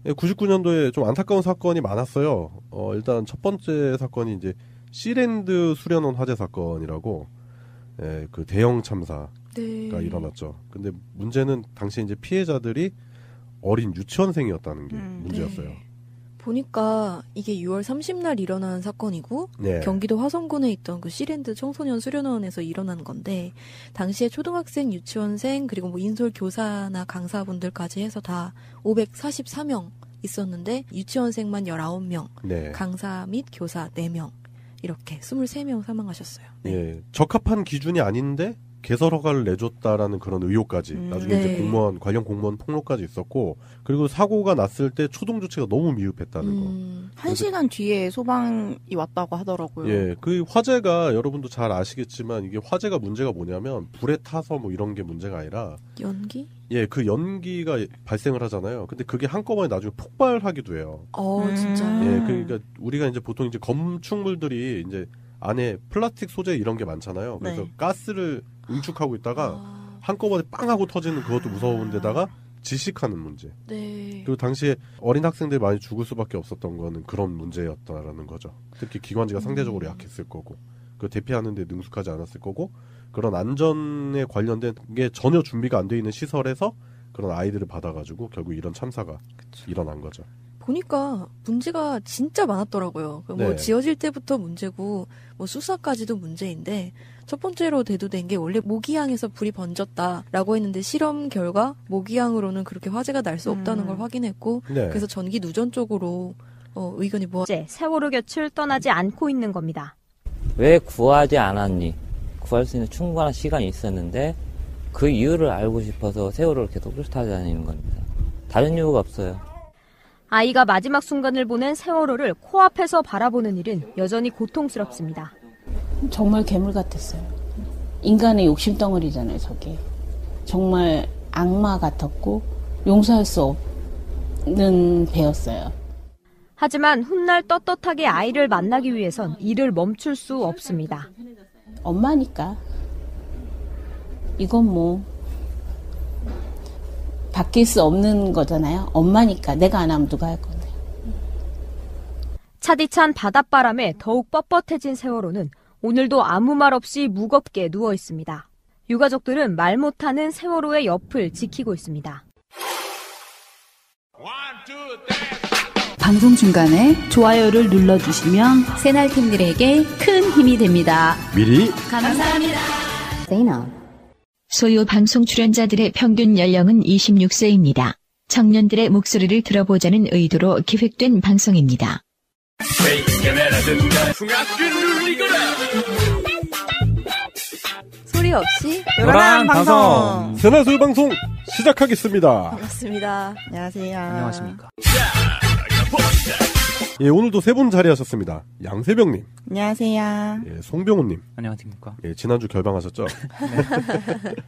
99년도에 좀 안타까운 사건이 많았어요. 일단 첫 번째 사건이 이제 시랜드 수련원 화재 사건이라고, 그 대형 참사가 일어났죠. 근데 문제는 당시 이제 피해자들이 어린 유치원생이었다는 게 문제였어요. 보니까 이게 6월 30날 일어난 사건이고 네. 경기도 화성군에 있던 그 시랜드 청소년 수련원에서 일어난 건데 당시에 초등학생, 유치원생 그리고 뭐 인솔 교사나 강사분들까지 해서 다 544명 있었는데 유치원생만 19명, 네. 강사 및 교사 4명 이렇게 23명 사망하셨어요. 네. 예, 적합한 기준이 아닌데 개설 허가를 내줬다라는 그런 의혹까지 나중에 이제 관련 공무원 폭로까지 있었고 그리고 사고가 났을 때 초동 조치가 너무 미흡했다는 거. 1시간 뒤에 소방이 왔다고 하더라고요. 예, 그 화재가 여러분도 잘 아시겠지만 이게 화재가 문제가 뭐냐면 불에 타서 뭐 이런 게 문제가 아니라 연기? 예, 그 연기가 발생을 하잖아요. 근데 그게 한꺼번에 나중에 폭발하기도 해요. 진짜. 예, 그러니까 우리가 이제 보통 이제 건축물들이 이제 안에 플라스틱 소재 이런 게 많잖아요. 그래서 가스를 응축하고 있다가 한꺼번에 빵 하고 터지는 그것도 무서운 데다가 질식하는 문제. 네. 그리고 당시에 어린 학생들이 많이 죽을 수밖에 없었던 거는 그런 문제였다라는 거죠. 특히 기관지가 상대적으로 약했을 거고, 그 대피하는 데 능숙하지 않았을 거고, 그런 안전에 관련된 게 전혀 준비가 안 돼 있는 시설에서 그런 아이들을 받아가지고 결국 이런 참사가 일어난 거죠. 보니까 문제가 진짜 많았더라고요. 뭐 네. 지어질 때부터 문제고 뭐 수사까지도 문제인데 첫 번째로 대두된 게 원래 모기향에서 불이 번졌다라고 했는데 실험 결과 모기향으로는 그렇게 화재가 날 수 없다는 걸 확인했고 네. 그래서 전기 누전 쪽으로 의견이 이제 세월호 곁을 떠나지 않고 있는 겁니다. 왜 구하지 않았니? 구할 수 있는 충분한 시간이 있었는데 그 이유를 알고 싶어서 세월호를 계속 쫓아다니는 겁니다. 다른 이유가 없어요. 아이가 마지막 순간을 보낸 세월호를 코앞에서 바라보는 일은 여전히 고통스럽습니다. 정말 괴물 같았어요. 인간의 욕심덩어리잖아요, 저게. 정말 악마 같았고 용서할 수 없는 배였어요. 하지만 훗날 떳떳하게 아이를 만나기 위해선 일을 멈출 수 없습니다. 엄마니까. 이건 뭐 바뀔 수 없는 거잖아요. 엄마니까. 내가 안 하면 누가 할 건데. 차디찬 바닷바람에 더욱 뻣뻣해진 세월호는 오늘도 아무 말 없이 무겁게 누워 있습니다. 유가족들은 말 못하는 세월호의 옆을 지키고 있습니다. 방송 중간에 좋아요를 눌러주시면 새날팀들에게 큰 힘이 됩니다. 미리 감사합니다. 소요 방송 출연자들의 평균 연령은 26세입니다. 청년들의 목소리를 들어보자는 의도로 기획된 방송입니다. 소리 없이 요란한 방송 새날 소요 방송 시작하겠습니다. 반갑습니다. 안녕하세요. 안녕하십니까. 예, 오늘도 세 분 자리하셨습니다. 양세병님, 안녕하세요. 예, 송병호님. 안녕하십니까. 예, 지난주 결방하셨죠?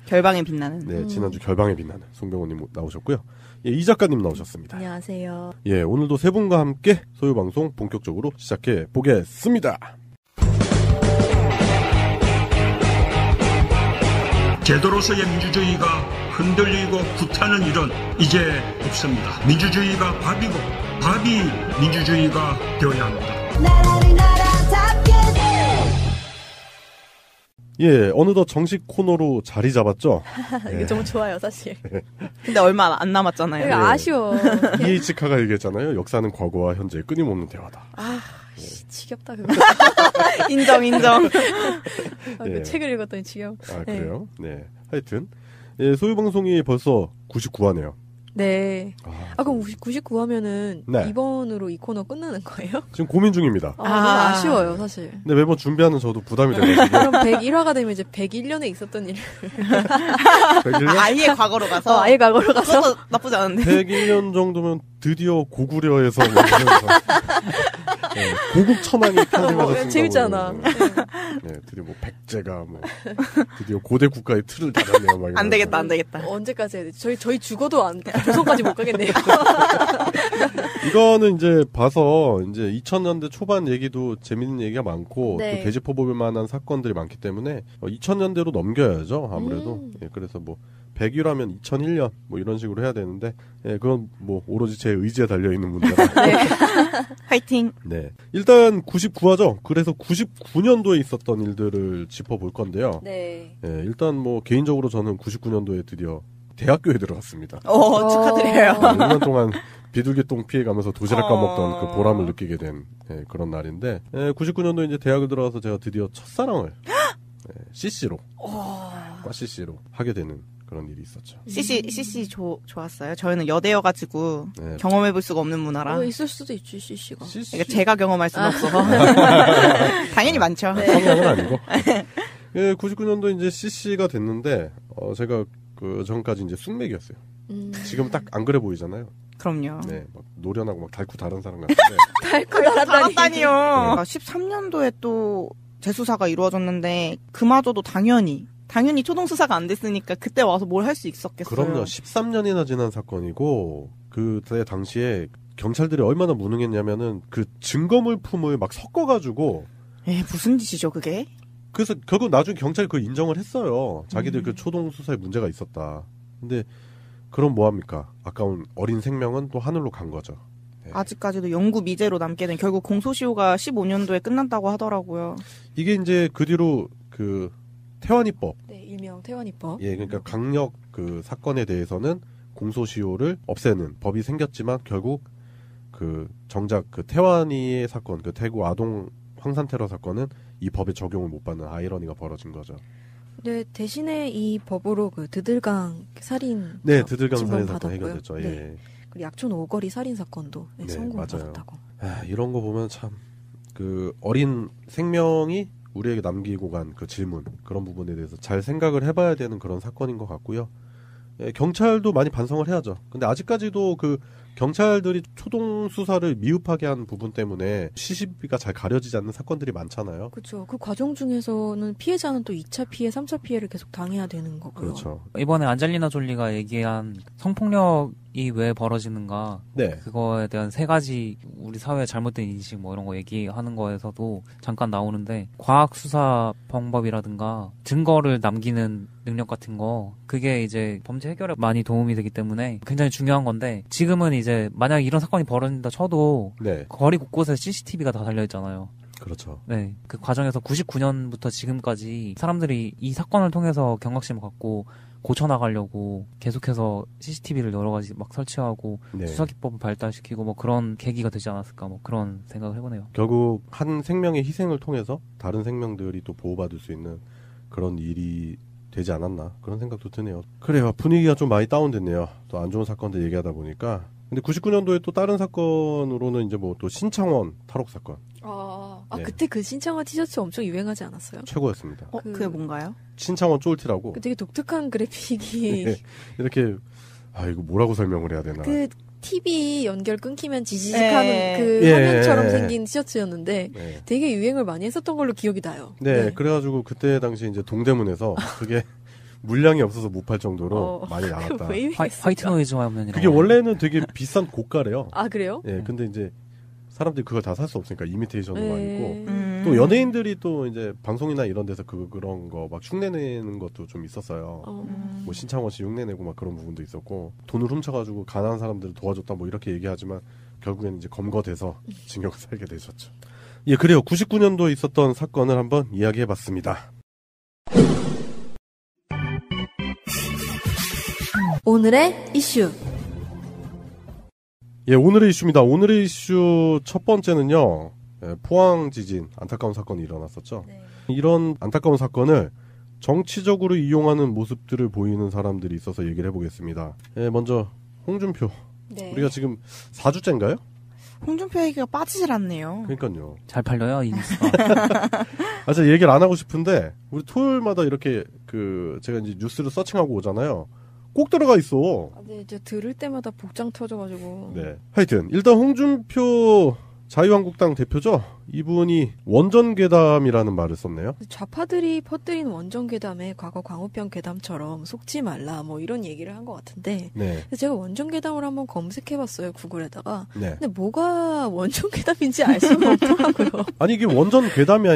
결방에 빛나는. 네, 지난주 결방에 빛나는 송병호님 나오셨고요. 예, 이 작가님 나오셨습니다. 안녕하세요. 예, 오늘도 세 분과 함께 소요 방송 본격적으로 시작해 보겠습니다. 제도로서의 민주주의가 흔들리고 구타는 일은 이제 없습니다. 민주주의가 밥이고 밥이 민주주의가 되어야 합니다. 예, 어느덧 정식 코너로 자리 잡았죠? 이게 너무 좋아요, 사실. 근데 얼마 안 남았잖아요. 이거 아쉬워. 이에이치카가 얘기했잖아요. 역사는 과거와 현재의 끊임없는 대화다. 지겹다 그거. 인정. 그 예. 책을 읽었더니 지겨워. 아, 그래요? 네. 하여튼 예, 소유 방송이 벌써 99화네요. 네. 그럼 99화면은 네. 이번으로 이 코너 끝나는 거예요? 지금 고민 중입니다. 너무 아쉬워요, 사실. 근데 매번 준비하는 저도 부담이 되거든요. 그럼 101화가 되면 이제 101년에 있었던 일을. 101년? 아예 과거로 가서. 아예 과거로 가서. 그것도 나쁘지 않은데. 101년 정도면 드디어 고구려에서 뭐 이러면서 네, 고국 천왕이 탄생하셨습니다. 재밌잖아. 네, 드디어 뭐 백제가 뭐 드디어 고대 국가의 틀을 달았네요. 막 안 되겠다. 언제까지 해야 되지? 저희 죽어도 조선까지 못 가겠네요. 이거는 이제 봐서 이제 2000년대 초반 얘기도 재밌는 얘기가 많고 네. 또 되짚어볼 만한 사건들이 많기 때문에 2000년대로 넘겨야죠. 아무래도. 예, 그래서 뭐 100일하면 2001년 뭐 이런 식으로 해야 되는데 예, 그건 뭐 오로지 제 의지에 달려 있는 문제라. 네. 화이팅. 네. 일단 99화죠. 그래서 99년도에 있었던 일들을 짚어볼 건데요. 네. 예, 일단 뭐 개인적으로 저는 99년도에 드디어 대학교에 들어갔습니다. 축하드려요. 1년 동안 비둘기똥 피해가면서 도시락 까먹던 그 보람을 느끼게 된 그런 날인데 99년도에 이제 대학을 들어가서 제가 드디어 첫사랑을 CC로 과 CC로 하게 되는 그런 일이 있었죠. CC 좋았어요. 저희는 여대여가지고 네. 경험해볼 수가 없는 문화라. 있을 수도 있지, CC가. 그러니까 제가 경험할 수는 없어서. 당연히 많죠. 성향은 아니고. 99년도 이제 CC가 됐는데 제가 그 전까지 이제 숙맥이었어요. 지금 딱 안 그래 보이잖아요. 그럼요. 네, 막 노련하고 막 달고 다른 사람 같은데. 달고 달았다니요. 13년도에 또 재수사가 이루어졌는데 그마저도 당연히 초동수사가 안 됐으니까 그때 와서 뭘 할 수 있었겠어요. 그럼요. 13년이나 지난 사건이고 그때 당시에 경찰들이 얼마나 무능했냐면은 그 증거물품을 막 섞어가지고 무슨 짓이죠 그게? 그래서 결국 나중에 경찰이 그걸 인정을 했어요. 자기들 그 초동 수사에 문제가 있었다. 근데 그럼 뭐합니까? 아까운 어린 생명은 또 하늘로 간 거죠. 네. 아직까지도 영구 미제로 남게 된 결국 공소시효가 15년도에 끝난다고 하더라고요. 이게 이제 그 뒤로 그 태완이법. 네, 일명 태완이법. 예, 그러니까 강력 그 사건에 대해서는 공소시효를 없애는 법이 생겼지만 결국 그 정작 그 태완이의 사건, 그 대구 아동 황산 테러 사건은 이 법에 적용을 못 받는 아이러니가 벌어진 거죠. 네, 대신에 이 법으로 그 드들강 살인 네, 드들강 살인 사건 해결됐죠. 네. 예. 그리고 약촌 오거리 살인 사건도 네, 성공을 맞아요. 받았다고. 아, 이런 거 보면 참 그 어린 생명이 우리에게 남기고 간 그 질문 그런 부분에 대해서 잘 생각을 해봐야 되는 그런 사건인 것 같고요. 예, 경찰도 많이 반성을 해야죠. 근데 아직까지도 그 경찰들이 초동 수사를 미흡하게 한 부분 때문에 시시비가 잘 가려지지 않는 사건들이 많잖아요. 그렇죠. 그 과정 중에서는 피해자는 또 2차 피해, 3차 피해를 계속 당해야 되는 거고요. 그렇죠. 이번에 안젤리나 졸리가 얘기한 성폭력이 왜 벌어지는가 네. 그거에 대한 3가지 우리 사회의 잘못된 인식 뭐 이런 거 얘기하는 거에서도 잠깐 나오는데 과학 수사 방법이라든가 증거를 남기는 능력 같은 거 그게 이제 범죄 해결에 많이 도움이 되기 때문에 굉장히 중요한 건데 지금은 이제 만약 이런 사건이 벌어진다 쳐도 네. 거리 곳곳에 CCTV가 다 달려 있잖아요. 그렇죠. 네. 그 과정에서 99년부터 지금까지 사람들이 이 사건을 통해서 경각심을 갖고 고쳐나가려고 계속해서 CCTV를 여러 가지 막 설치하고 네. 수사기법을 발달시키고 뭐 그런 계기가 되지 않았을까 뭐 그런 생각을 해보네요. 결국 한 생명의 희생을 통해서 다른 생명들이 또 보호받을 수 있는 그런 일이 되지 않았나 그런 생각도 드네요. 그래요. 분위기가 좀 많이 다운됐네요. 또 안 좋은 사건들 얘기하다 보니까. 근데 99년도에 또 다른 사건으로는 이제 뭐 또 신창원 탈옥 사건. 네. 그때 그 신창원 티셔츠 엄청 유행하지 않았어요? 최고였습니다. 그게 뭔가요? 신창원 쫄티라고. 되게 독특한 그래픽이. 네. 이렇게 이거 뭐라고 설명을 해야 되나. 그 TV 연결 끊기면 지지직하는 네. 그 화면처럼 생긴 티셔츠였는데 네. 되게 유행을 많이 했었던 걸로 기억이 나요. 네. 그래가지고 그때 당시 이제 동대문에서 그게 물량이 없어서 못 팔 정도로 많이 나갔다. 화이트 노이즈 화면이라고. 그게 원래는 되게 비싼 고가래요. 아, 그래요? 예, 근데 이제 사람들이 그걸 다 살 수 없으니까 이미테이션도 네. 많고 또 연예인들이 또 이제 방송이나 이런 데서 그런 거 막 흉내내는 것도 좀 있었어요. 뭐 신창원 씨 흉내내고 막 그런 부분도 있었고 돈을 훔쳐가지고 가난한 사람들을 도와줬다 뭐 이렇게 얘기하지만 결국에는 이제 검거돼서 징역을 살게 되셨죠. 예, 그래요. 99년도에 있었던 사건을 한번 이야기해봤습니다. 오늘의 이슈. 예, 오늘의 이슈입니다. 오늘의 이슈 첫 번째는요. 포항 지진 안타까운 사건이 일어났었죠. 네. 이런 안타까운 사건을 정치적으로 이용하는 모습들을 보이는 사람들이 있어서 얘기를 해보겠습니다. 예, 먼저 홍준표. 네. 우리가 지금 4주째인가요? 홍준표 얘기가 빠지질 않네요. 그러니까요. 잘 팔려요, 이 뉴스가. 제가 얘기를 안 하고 싶은데 우리 토요일마다 이렇게 제가 이제 뉴스를 서칭하고 오잖아요. 꼭 들어가 있어. 네, 이제 들을 때마다 복장 터져가지고. 네. 하여튼 일단 홍준표 자유한국당 대표죠. 이분이 원전괴담이라는 말을 썼네요. 좌파들이 퍼뜨린 원전괴담에 과거 광우병 괴담처럼 속지 말라 뭐 이런 얘기를 한 것 같은데 네. 제가 원전괴담을 한번 검색해봤어요. 구글에다가. 네. 근데 뭐가 원전괴담인지 알 수가 없더라고요. 아니 이게 원전괴담이